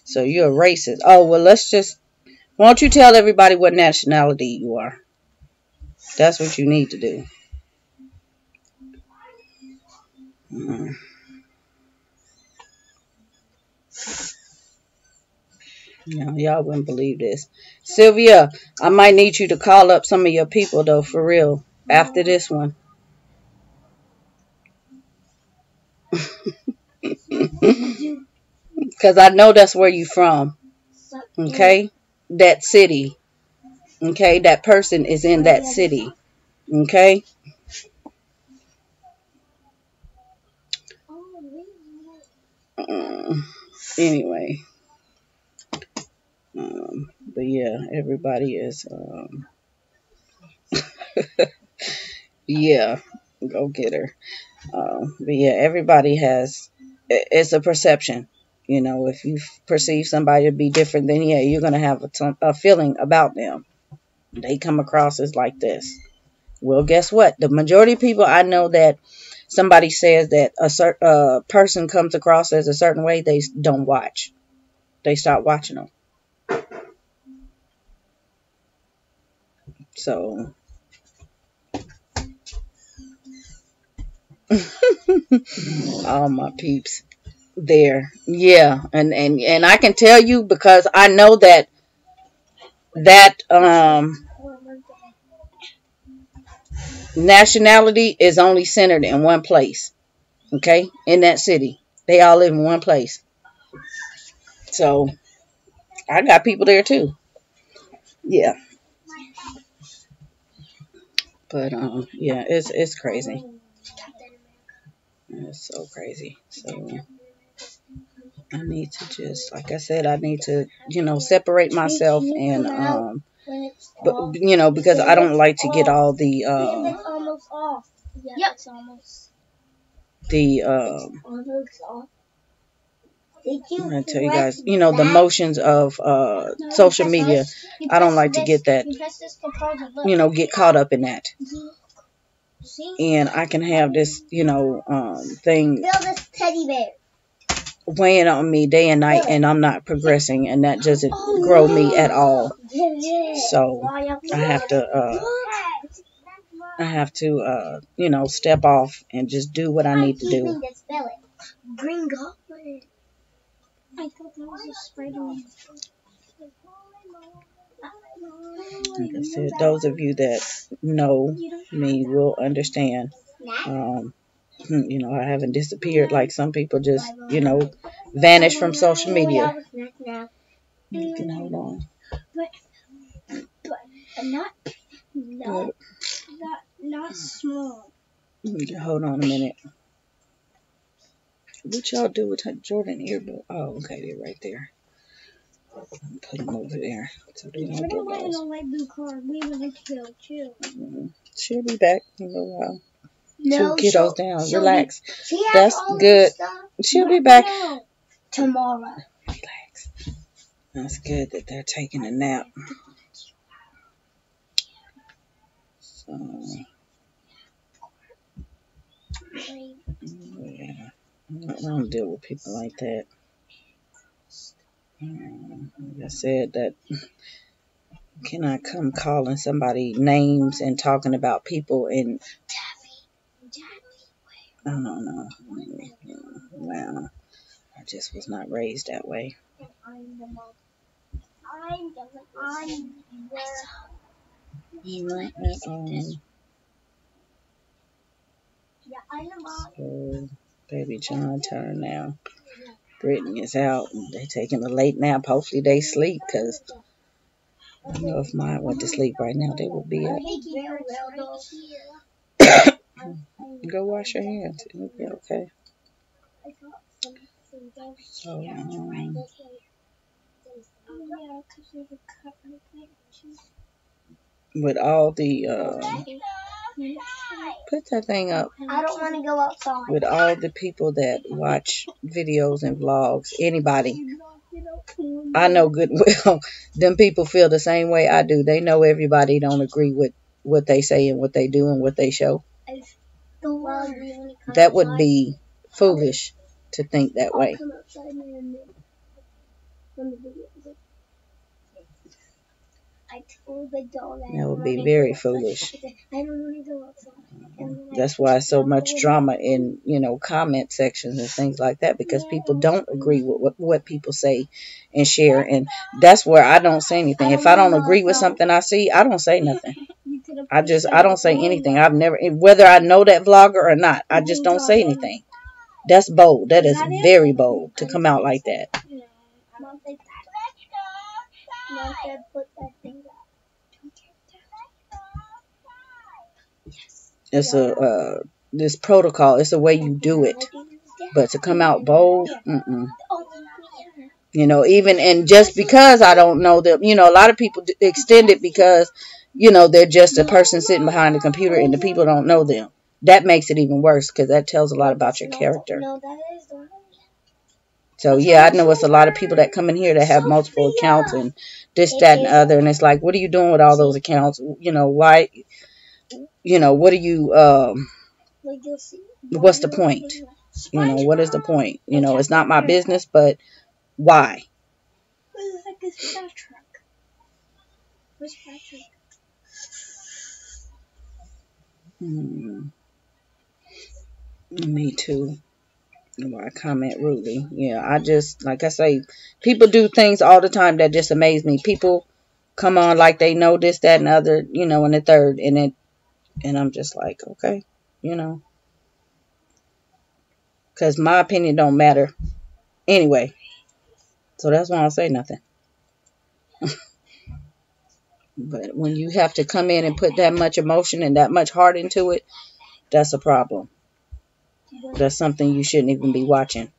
So you're a racist. Oh well, why don't you tell everybody what nationality you are? That's what you need to do. Mm. Y'all wouldn't believe this. Sylvia, I might need you to call up some of your people though, for real, after this one. Because I know that's where you from. Okay? That city. Okay? That person is in that city. Okay? Anyway. But yeah, everybody is yeah, go get her. But yeah, everybody it's a perception. If you perceive somebody to be different, then yeah, you're going to have a feeling about them. They come across as like this. Well, guess what? The majority of people I know that somebody says that a person comes across as a certain way, they don't watch. They start watching them. So, all my peeps there. Yeah, and I can tell you because I know that nationality is only centered in one place. Okay, in that city, they all live in one place. So I got people there too. Yeah, but yeah, it's crazy. It's so crazy. So I need to just, like I said, I need to, separate myself and but because I don't like to get all the almost off. Yeah, it's almost. The Almost off. I'm gonna tell you guys, the motions of social media. I don't like to get that, get caught up in that. And I can have this, thing Build this teddy bear. weighing on me day and night, and I'm not progressing, and that doesn't grow me at all. So I have to, step off and just do what I need to do. Green goblin. I thought that was a spider. Like I said, those of you that know me will understand. I haven't disappeared like some people just, vanish from social media. You can hold on. But not small. Hold on a minute. What y'all do with Jordan earbud? Oh, okay, they're right there. Put them over there so they don't get lost. She'll be back in a little while. No, Two kiddos down. Relax. That's good. She'll be back Tomorrow. Relax. That's good that they're taking a nap. So, yeah. I don't deal with people like that. Like I said, that cannot come calling somebody names and talking about people and I don't know. Well, I just was not raised that way. So, baby John turn now. Brittany is out. They taking a late nap. Hopefully they sleep because I know if mine went to sleep right now, they would be up. Go wash your hands. It'll be okay. So, with all the put that thing up. I don't want to go outside. With all the people that watch videos and vlogs, anybody, I know good and well, them people feel the same way I do. They know everybody don't agree with what they say and what they do and what they show. That would be foolish to think that way. That would be very foolish. That's why so much drama in, comment sections and things like that, because people don't agree with what people say and share. And that's where I don't say anything. If I don't agree with something I see, I don't say nothing. I don't say anything. I've never, whether I know that vlogger or not, I just don't say anything. That's bold. That is very bold to come out like that. It's this protocol. It's the way you do it. But to come out bold, even, and just because I don't know them, a lot of people extend it because, they're just a person sitting behind the computer and the people don't know them. That makes it even worse because that tells a lot about your character. So, yeah, I know it's a lot of people that come in here that have multiple accounts and this, that, and the other. And it's like, what are you doing with all those accounts? Why? What are you, what's the point? What is the point? It's not my business, but why? Me too. I comment rudely. Yeah, I just, like I say, people do things all the time that just amaze me. People come on like they know this, that, and the other, and the third, and I'm just like, okay, because my opinion don't matter anyway. So that's why I don't say nothing. But when you have to come in and put that much emotion and that much heart into it, that's a problem. That's something you shouldn't even be watching.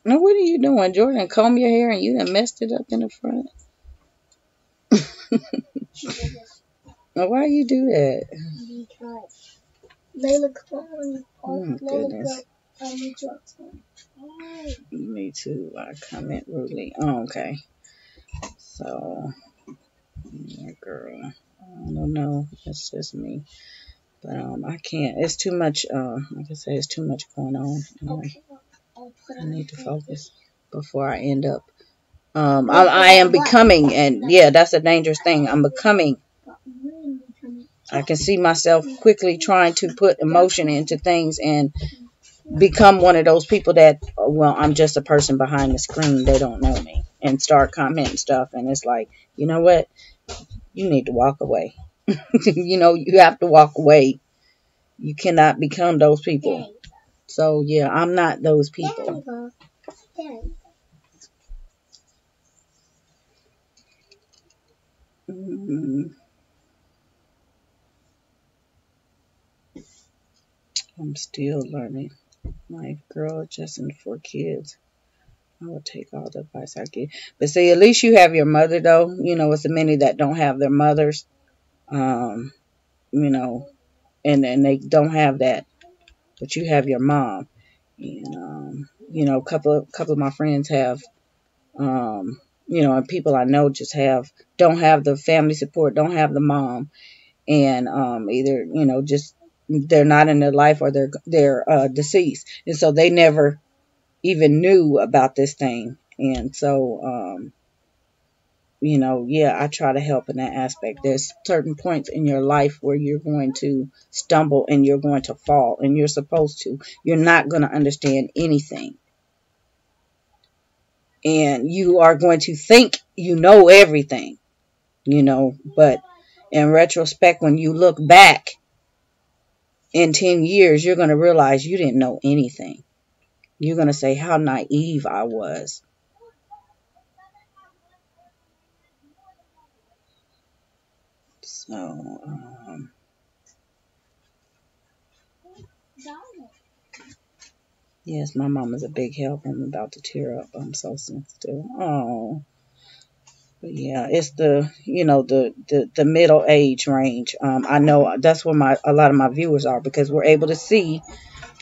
Now, what are you doing, Jordan? Comb your hair and you done messed it up in the front. Now, why you do that? Because Layla, come on. Oh, goodness. Me too. I comment rudely. Oh, okay. So, yeah, girl. I don't know. It's just me. But I can't. It's too much. Like I said, it's too much going on. I need to focus before I end up. I am becoming, and yeah, that's a dangerous thing. I'm becoming. I can see myself quickly trying to put emotion into things and become one of those people that, well, I'm just a person behind the screen. They don't know me, and start commenting stuff. And it's like, you know what? You need to walk away. You have to walk away. You cannot become those people. So, yeah, I'm not those people. Mm, I'm still learning. My girl, just in 4 kids. I will take all the advice I get. But see, at least you have your mother, though. You know, it's the many that don't have their mothers. Um, you know, and they don't have that. But you have your mom. And, you know, a couple of my friends have, you know, and people I know just don't have the family support, don't have the mom. And either, you know, just they're not in their life or they're deceased. And so they never even knew about this thing. And so, you know, yeah, I try to help in that aspect. There's certain points in your life where you're going to stumble and you're going to fall, and you're supposed to. You're not going to understand anything. And you are going to think you know everything, you know, but in retrospect, when you look back in 10 years, you're going to realize you didn't know anything. You're going to say how naive I was. So, yes, my mom is a big help. I'm about to tear up. I'm so sensitive. Oh, but yeah, it's the, you know, the middle age range. I know that's where a lot of my viewers are, because we're able to see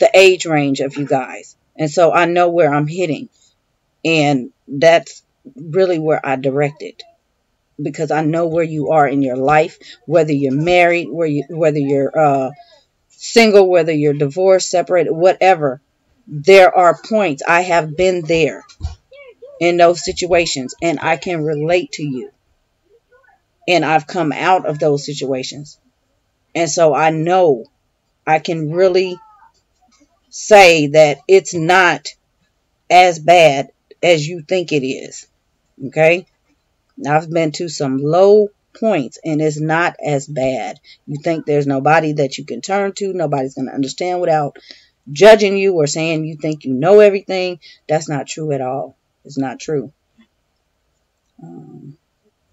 the age range of you guys, and so I know where I'm hitting, and that's really where I direct it, because I know where you are in your life, whether you're married, whether you're single, whether you're divorced, separated, whatever. There are points I have been there in those situations, and I can relate to you. And I've come out of those situations. And so I know I can really say that it's not as bad as you think it is. Okay? I've been to some low points, and it's not as bad. You think there's nobody that you can turn to, nobody's going to understand without judging you or saying you think you know everything. That's not true at all. It's not true. Um,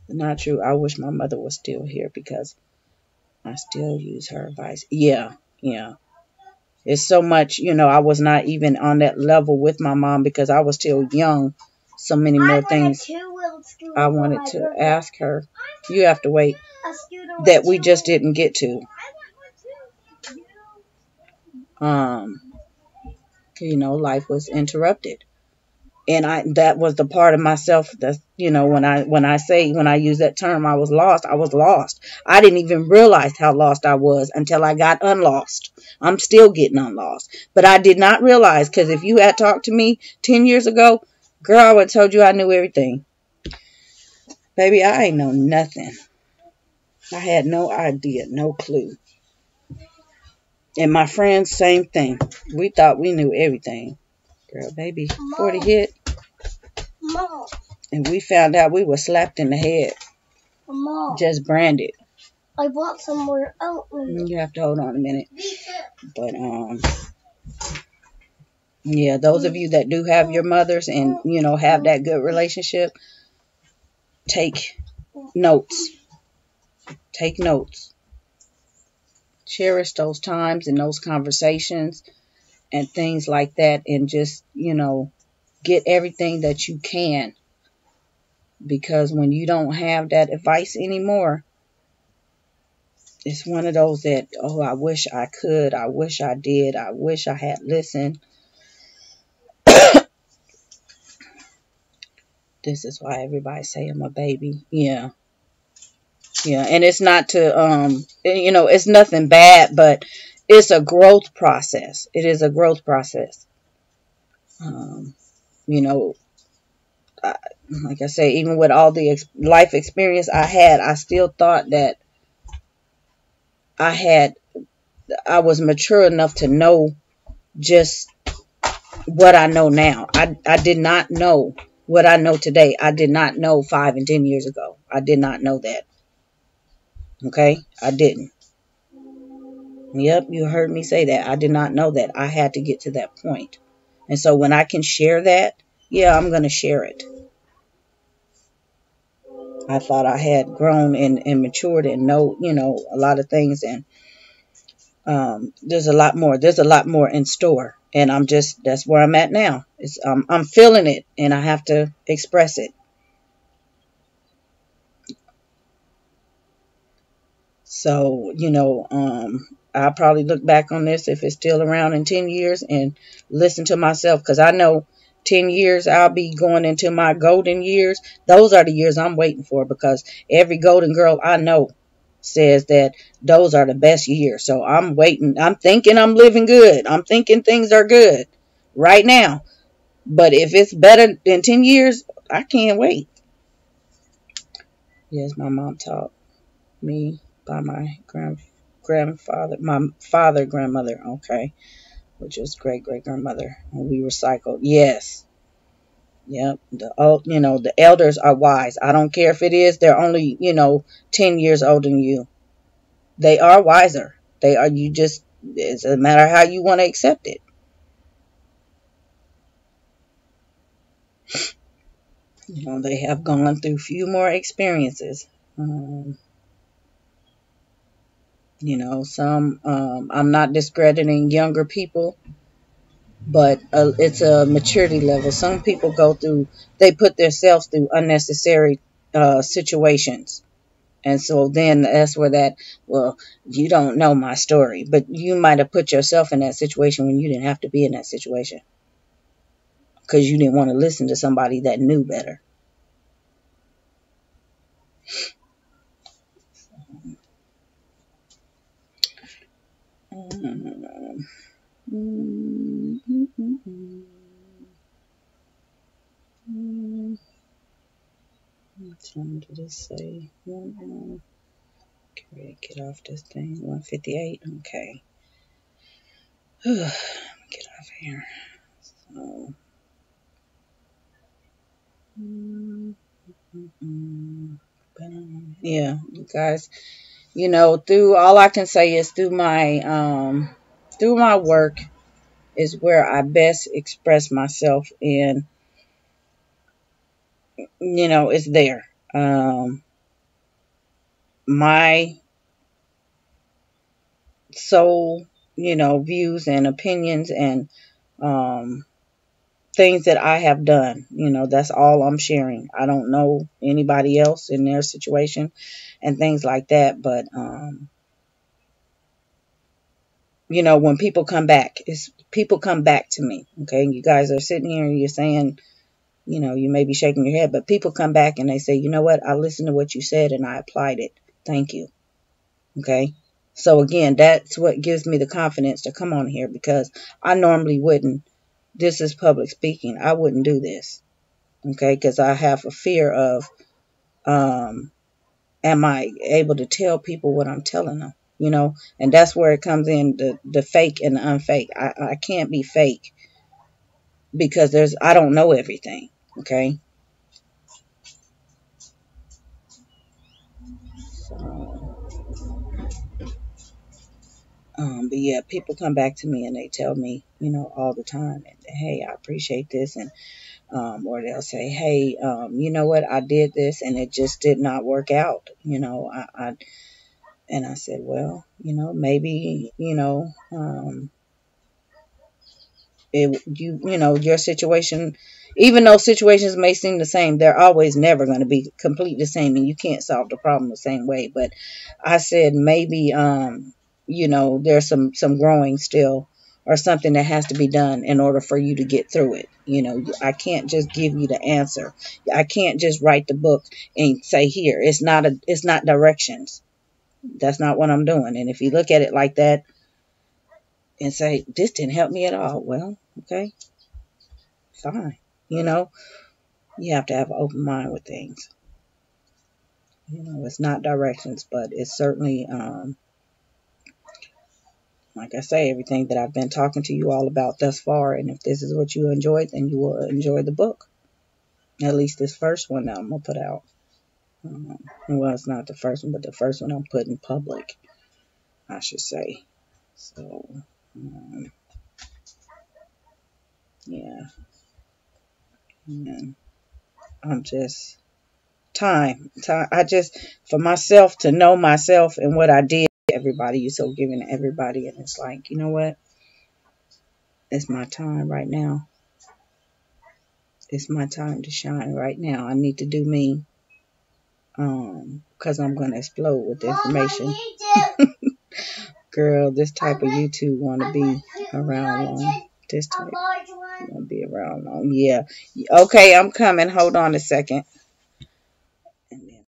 not true. I wish my mother was still here, because I still use her advice. Yeah, yeah. It's so much, you know, I was not even on that level with my mom because I was still young. So many more things I wanted to ask her. You have to wait. That we just didn't get to. Um, you know, life was interrupted. And that was the part of myself that, you know, when I use that term, I was lost. I was lost. I didn't even realize how lost I was until I got unlost. I'm still getting unlost. But I did not realize, because if you had talked to me 10 years ago, girl, I would have told you I knew everything. Baby, I ain't know nothing. I had no idea, no clue. And my friends, same thing. We thought we knew everything. Girl, baby, 40 hit. Mom. And we found out we were slapped in the head. Mom. Just branded. I bought some more oatmeal. You have to hold on a minute. But yeah, those of you that do have your mothers and, you know, have that good relationship, take notes. Take notes. Cherish those times and those conversations and things like that, and just, you know, get everything that you can, because when you don't have that advice anymore, it's one of those that, oh, I wish I could, I wish I did, I wish I had listened. This is why everybody say I'm a baby. Yeah. Yeah, and it's not to, you know, it's nothing bad, but it's a growth process. It is a growth process. You know, like I say, even with all the life experience I had, I still thought that I was mature enough to know just what I know now. I did not know what I know today. I did not know 5 and 10 years ago. I did not know that. Okay? I didn't. Yep, you heard me say that. I did not know that. I had to get to that point. And so when I can share that, yeah, I'm going to share it. I thought I had grown and matured and know, a lot of things. And there's a lot more. There's a lot more in store. And that's where I'm at now. I'm feeling it and I have to express it. So, I'll probably look back on this if it's still around in 10 years and listen to myself, because I know 10 years I'll be going into my golden years. Those are the years I'm waiting for, because every golden girl I know says that those are the best years. So I'm waiting. I'm thinking I'm living good. I'm thinking things are good right now. But if it's better than 10 years, I can't wait. Yes, my mom taught me by my grandfather, my father, grandmother, okay, which was great grandmother. And we recycled. Yes. Yep. The elders are wise. I don't care if it is, they're only, 10 years older than you. They are wiser. They are, it's a matter how you want to accept it. They have gone through few more experiences. I'm not discrediting younger people, but it's a maturity level. Some people they put themselves through unnecessary situations. And so then that's where well, you don't know my story, but you might have put yourself in that situation when you didn't have to be in that situation, because you didn't want to listen to somebody that knew better. What time did it say? Get off this thing. 1:58. Okay. Get off here. So, yeah, you guys. Through all I can say is through my work is where I best express myself, and it's there. My soul, views and opinions and um, things that I have done. That's all I'm sharing. I don't know anybody else in their situation and things like that, but when people come back, people come back to me. Okay, you guys are sitting here and you're saying, you may be shaking your head, but people come back and they say, you know what, I listened to what you said and I applied it. Thank you. Okay. So again, that's what gives me the confidence to come on here, because I normally wouldn't. This is public speaking. I wouldn't do this. Okay. Because I have a fear of, am I able to tell people what I'm telling them? And that's where it comes in, the fake and the unfake. I can't be fake, because I don't know everything. Okay. So, but yeah, people come back to me and they tell me, all the time, hey, I appreciate this. And, or they'll say, hey, you know what, I did this and it just did not work out. And I said, well, maybe, your situation, even though situations may seem the same, they're always never going to be completely the same, and you can't solve the problem the same way. But I said, maybe there's some growing still, or something that has to be done in order for you to get through it. I can't just give you the answer. I can't just write the book and say, here, it's not directions. That's not what I'm doing. And if you look at it like that and say, this didn't help me at all, well, okay, fine. You have to have an open mind with things. It's not directions, but it's certainly, like I say, everything that I've been talking to you all about thus far. And if this is what you enjoyed, then you will enjoy the book. At least this first one that I'm going to put out. Well, it's not the first one, but the first one I'm putting public, I should say. So, yeah. And I'm just Time. I just, for myself, to know myself and what I did. Everybody, you're so giving to everybody, and it's like, you know what? It's my time right now. It's my time to shine right now. I need to do me, because I'm gonna explode with information. Girl, this type of YouTube want to be around long. This type want to be around long. Yeah. Okay, I'm coming. Hold on a second. And then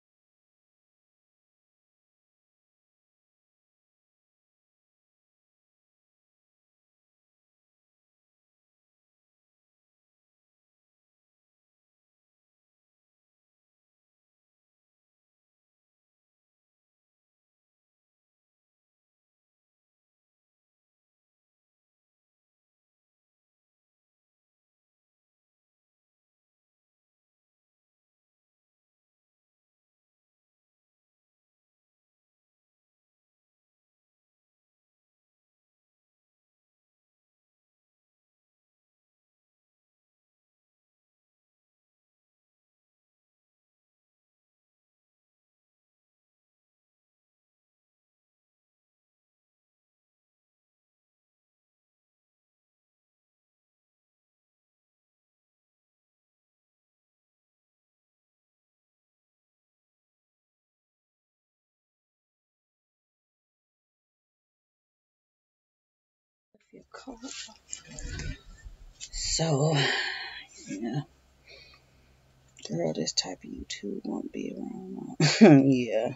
so, yeah. Girl, this type of YouTube won't be around long. Yeah.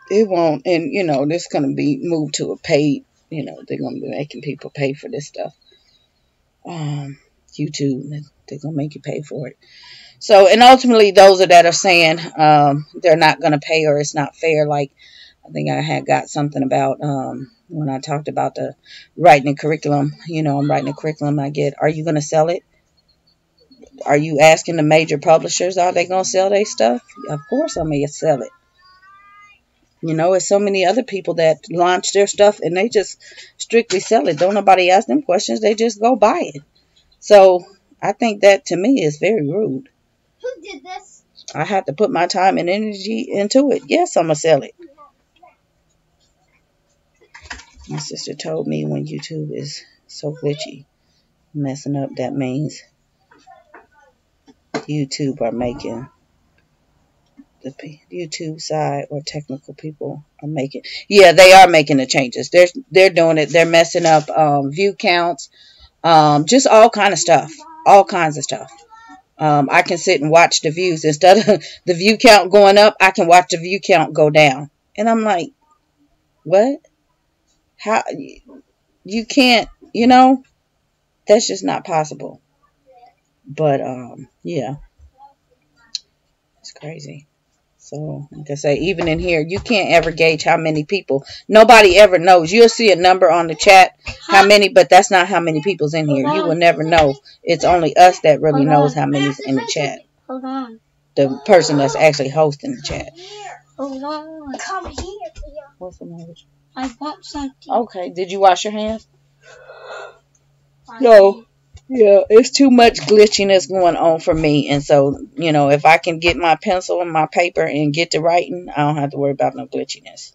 It won't. And, this going to be moved to a paid, they're going to be making people pay for this stuff. YouTube, they're going to make you pay for it. So, and ultimately, those that are saying they're not going to pay or it's not fair, like I think I had got something about when I talked about the writing a curriculum. I'm writing a curriculum. Are you going to sell it? Are you asking the major publishers, are they going to sell their stuff? Of course I'm going to sell it. It's so many other people that launch their stuff and they just strictly sell it. Don't nobody ask them questions. They just go buy it. So I think that to me is very rude. Who did this? I have to put my time and energy into it. Yes, I'm going to sell it. My sister told me when YouTube is so glitchy, messing up, that means YouTube are making, the YouTube side or technical people are making, yeah, they are making the changes. They're doing it. They're messing up view counts, just all kind of stuff, all kinds of stuff. I can sit and watch the views instead of the view count going up. I can watch the view count go down, and I'm like, what? How? You can't, that's just not possible. But yeah, it's crazy. So, like I say, even in here, you can't ever gauge how many people. Nobody ever knows. You'll see a number on the chat, how many, but that's not how many people's in here. You will never know. It's only us that really knows how many's in the chat. Hold on. The person that's actually hosting the chat. Hold on. Come here, Theo. What's the matter? I want something. Okay. Did you wash your hands? No. Yeah, it's too much glitchiness going on for me. And so, if I can get my pencil and my paper and get to writing, I don't have to worry about no glitchiness.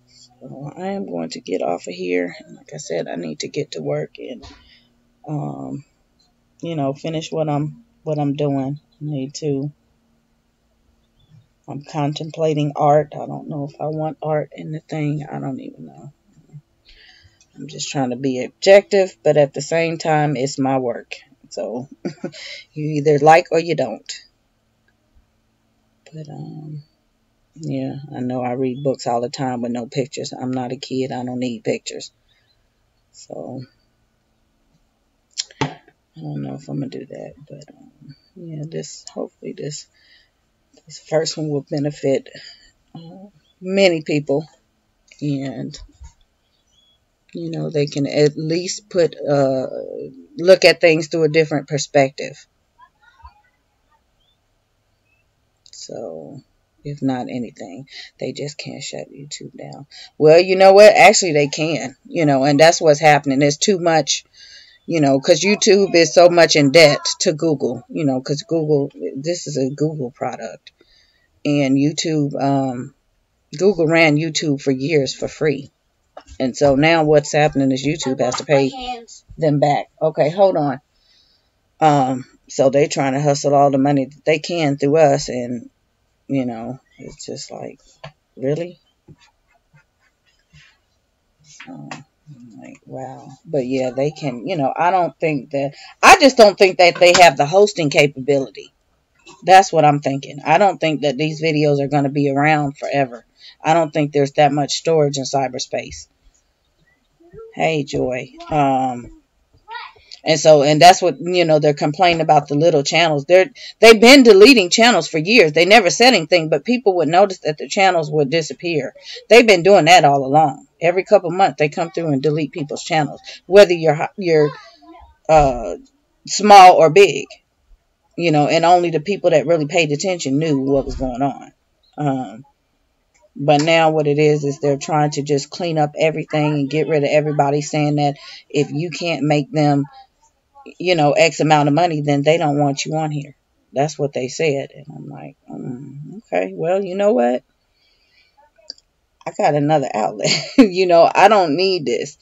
So I am going to get off of here. Like I said, I need to get to work and, finish what I'm doing. I need to. I'm contemplating art. I don't know if I want art in the thing. I don't even know. I'm just trying to be objective, but at the same time, it's my work. So you either like or you don't. But yeah, I know I read books all the time with no pictures. I'm not a kid. I don't need pictures. So I don't know if I'm gonna do that. But yeah, hopefully this first one will benefit many people, and they can at least look at things through a different perspective. So, if not anything, they just can't shut YouTube down. Well, you know what? Actually, they can, and that's what's happening. There's too much, You know, because YouTube is so much in debt to Google, you know, because Google, this is a Google product. And YouTube, Google ran YouTube for years for free. And so now what's happening is YouTube has to pay them back. Okay, hold on. So they're trying to hustle all the money that they can through us. And, you know, it's just like, really? Like, wow. But yeah, they can, you know, I just don't think that they have the hosting capability. That's what I'm thinking. I don't think that these videos are going to be around forever. I don't think there's that much storage in cyberspace. Hey, Joy. And that's what, you know, they're complaining about the little channels. They've been deleting channels for years. They never said anything, but people would notice that the channels would disappear. They've been doing that all along. Every couple months, they come through and delete people's channels, whether you're small or big, you know, and only the people that really paid attention knew what was going on. But now what it is they're trying to just clean up everything and get rid of everybody, saying that if you can't make them, you know, X amount of money, then they don't want you on here. That's what they said. And I'm like, okay, well, you know what? I got another outlet. You know, I don't need this.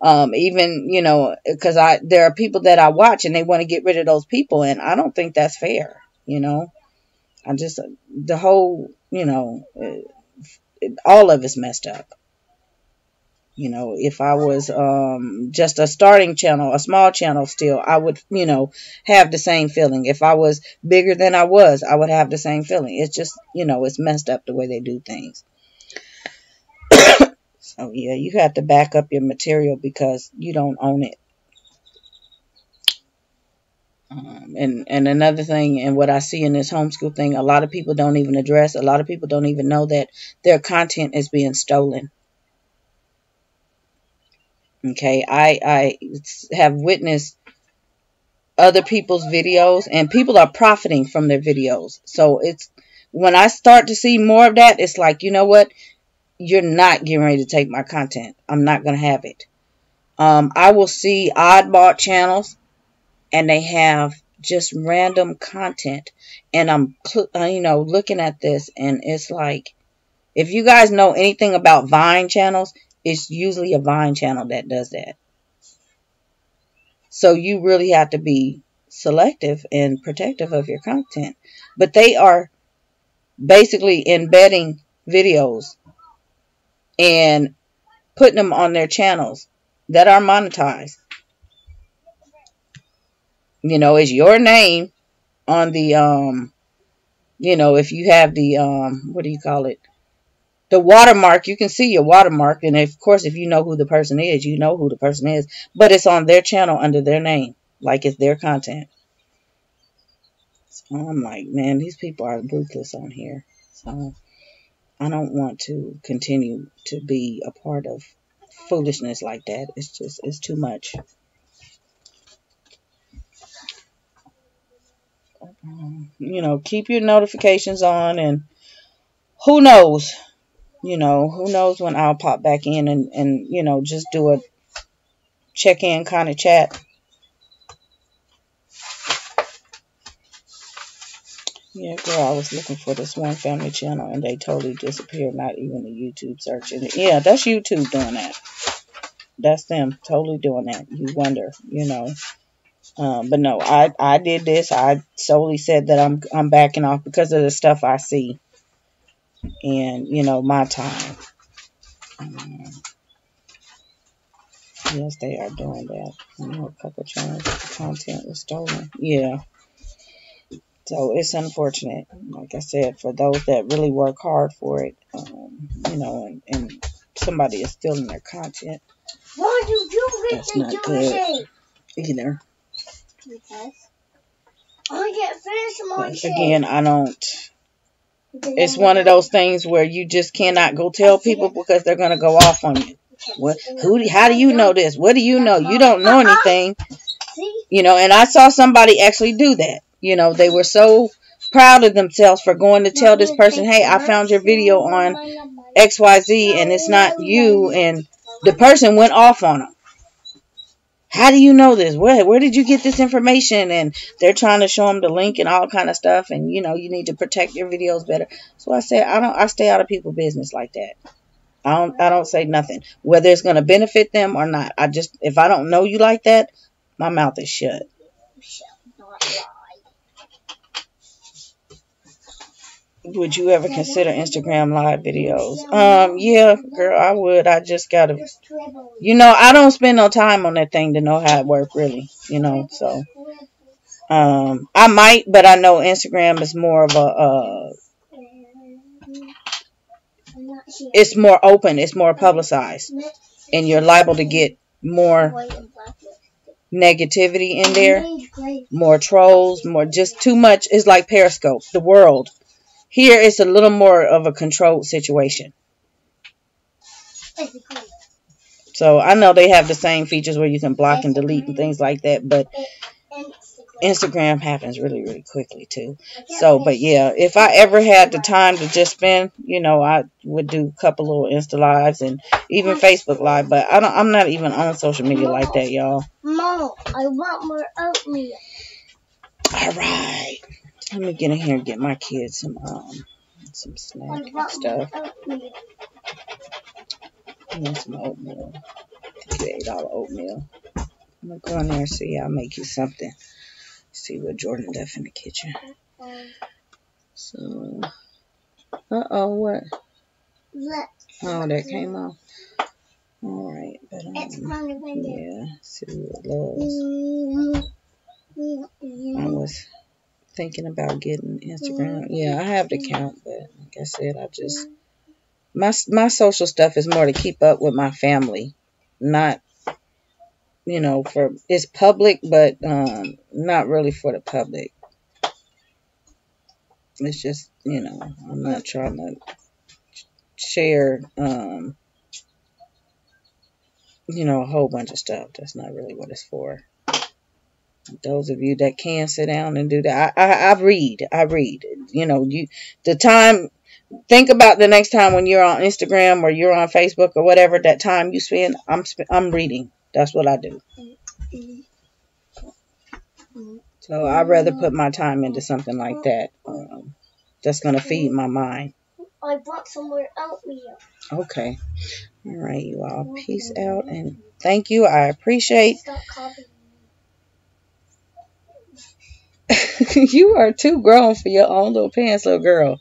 Even, you know, because there are people that I watch and they want to get rid of those people. And I don't think that's fair. You know, the whole, you know, all of it's messed up. You know, if I was just a starting channel, a small channel still, I would, you know, have the same feeling. If I was bigger than I would have the same feeling. It's just, you know, it's messed up the way they do things. So, yeah, you have to back up your material because you don't own it. And another thing, and what I see in this homeschool thing, a lot of people don't even address, a lot of people don't even know that their content is being stolen. Okay, I have witnessed other people's videos, and people are profiting from their videos. So it's when I start to see more of that, it's like, you know what? You're not getting ready to take my content. I'm not going to have it. I will see oddball channels, and they have just random content. And I'm, you know, looking at this, and it's like, if you guys know anything about Vine channels, it's usually a Vine channel that does that. So you really have to be selective and protective of your content. But they are basically embedding videos and putting them on their channels that are monetized. You know, it's your name on the, you know, if you have the, what do you call it? The watermark, you can see your watermark. And of course, if you know who the person is, you know who the person is. But it's on their channel under their name, like it's their content. So I'm like, man, these people are ruthless on here. So I don't want to continue to be a part of foolishness like that. It's just, it's too much. You know, keep your notifications on, and who knows? You know, who knows when I'll pop back in and you know, just do a check-in kind of chat. Yeah, girl, I was looking for this one family channel, and they totally disappeared, not even a YouTube search. And yeah, that's YouTube doing that. That's them totally doing that. You wonder, you know. But no, I did this. I solely said that I'm backing off because of the stuff I see. And, you know, my time. Yes, they are doing that. I know a couple channels, the content was stolen. Yeah. So it's unfortunate. Like I said, for those that really work hard for it, you know, and somebody is stealing their content. Why do you That's not good either. Because I get finished my But again, I don't. It's one of those things where you just cannot go tell people because they're going to go off on you. What? How do you know this? What do you know? You don't know anything. You know, and I saw somebody actually do that. You know, they were so proud of themselves for going to tell this person, hey, I found your video on XYZ and it's not you. And the person went off on them. How do you know this? Where did you get this information? And they're trying to show them the link and all kind of stuff. And you know, you need to protect your videos better. So I said, I stay out of people's business like that. I don't say nothing, whether it's going to benefit them or not. If I don't know you like that, my mouth is shut. Would you ever consider Instagram live videos? Yeah, girl, I would. I just gotta, I don't spend no time on that thing to know how it works, really. So, I might, but I know Instagram is more of it's more open, it's more publicized, and you're liable to get more negativity in there, more trolls, more just too much. It's like Periscope, the world. Here it's a little more of a controlled situation. So I know they have the same features where you can block and delete and things like that, but Instagram happens really, really quickly too. So, but yeah, if I ever had the time to just spend, I would do a couple little Insta lives and even Facebook live, but I'm not even on social media like that, y'all. Mom, I want more oatmeal. All right. Let me get in here and get my kids some snack and stuff. I want some oatmeal. $8 oatmeal. I'm gonna go in there and see. I'll make you something. See what Jordan left in the kitchen. So, what? Oh, that came off. All right, but yeah. See what it loves. I was thinking about getting Instagram. Yeah, I have the account, but like I said, I just my social stuff is more to keep up with my family, not it's public, but not really for the public. It's just I'm not trying to share a whole bunch of stuff. That's not really what it's for. Those of you that can sit down and do that, I read. The time. Think about the next time when you're on Instagram or you're on Facebook or whatever. That time you spend, I'm reading. That's what I do. So I'd rather put my time into something like that. That's gonna feed my mind. I brought some more oatmeal. Okay. All right, you all. Peace out and thank you. I appreciate. You are too grown for your own little pants, little girl.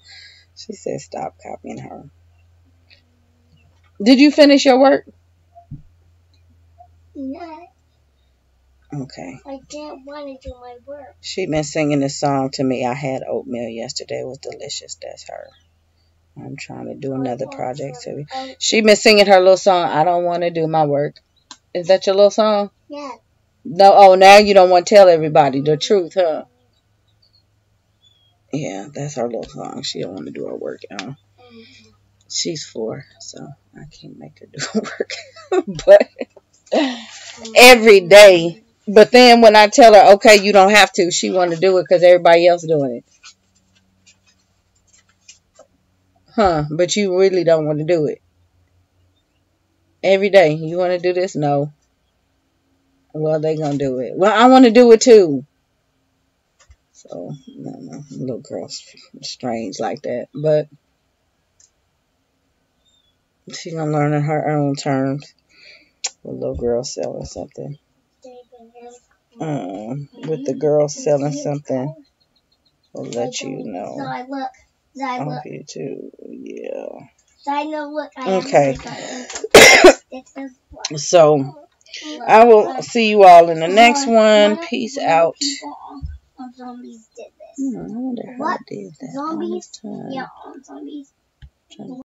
She said stop copying her. Did you finish your work? No. Okay. I didn't want to do my work. She been singing this song to me. I had oatmeal yesterday. It was delicious. That's her. I'm trying to do another project. So she been singing her little song. I don't want to do my work. Is that your little song? Yeah. No. Oh, now you don't want to tell everybody the truth, huh? Yeah, that's her little song. She don't want to do her work, y'all. She's 4, so I can't make her do her work. But every day. But then when I tell her, okay, you don't have to, she want to do it because everybody else doing it. Huh, but you really don't want to do it. Every day, you want to do this? No. Well, they going to do it. Well, I want to do it too. So, no, little girl's strange like that. But she's going to learn on her own terms. A little girl selling something. With the girl selling something, we'll let you know. On YouTube, yeah. Okay. So, I will see you all in the next one. Peace out. I wonder how I did that all this time.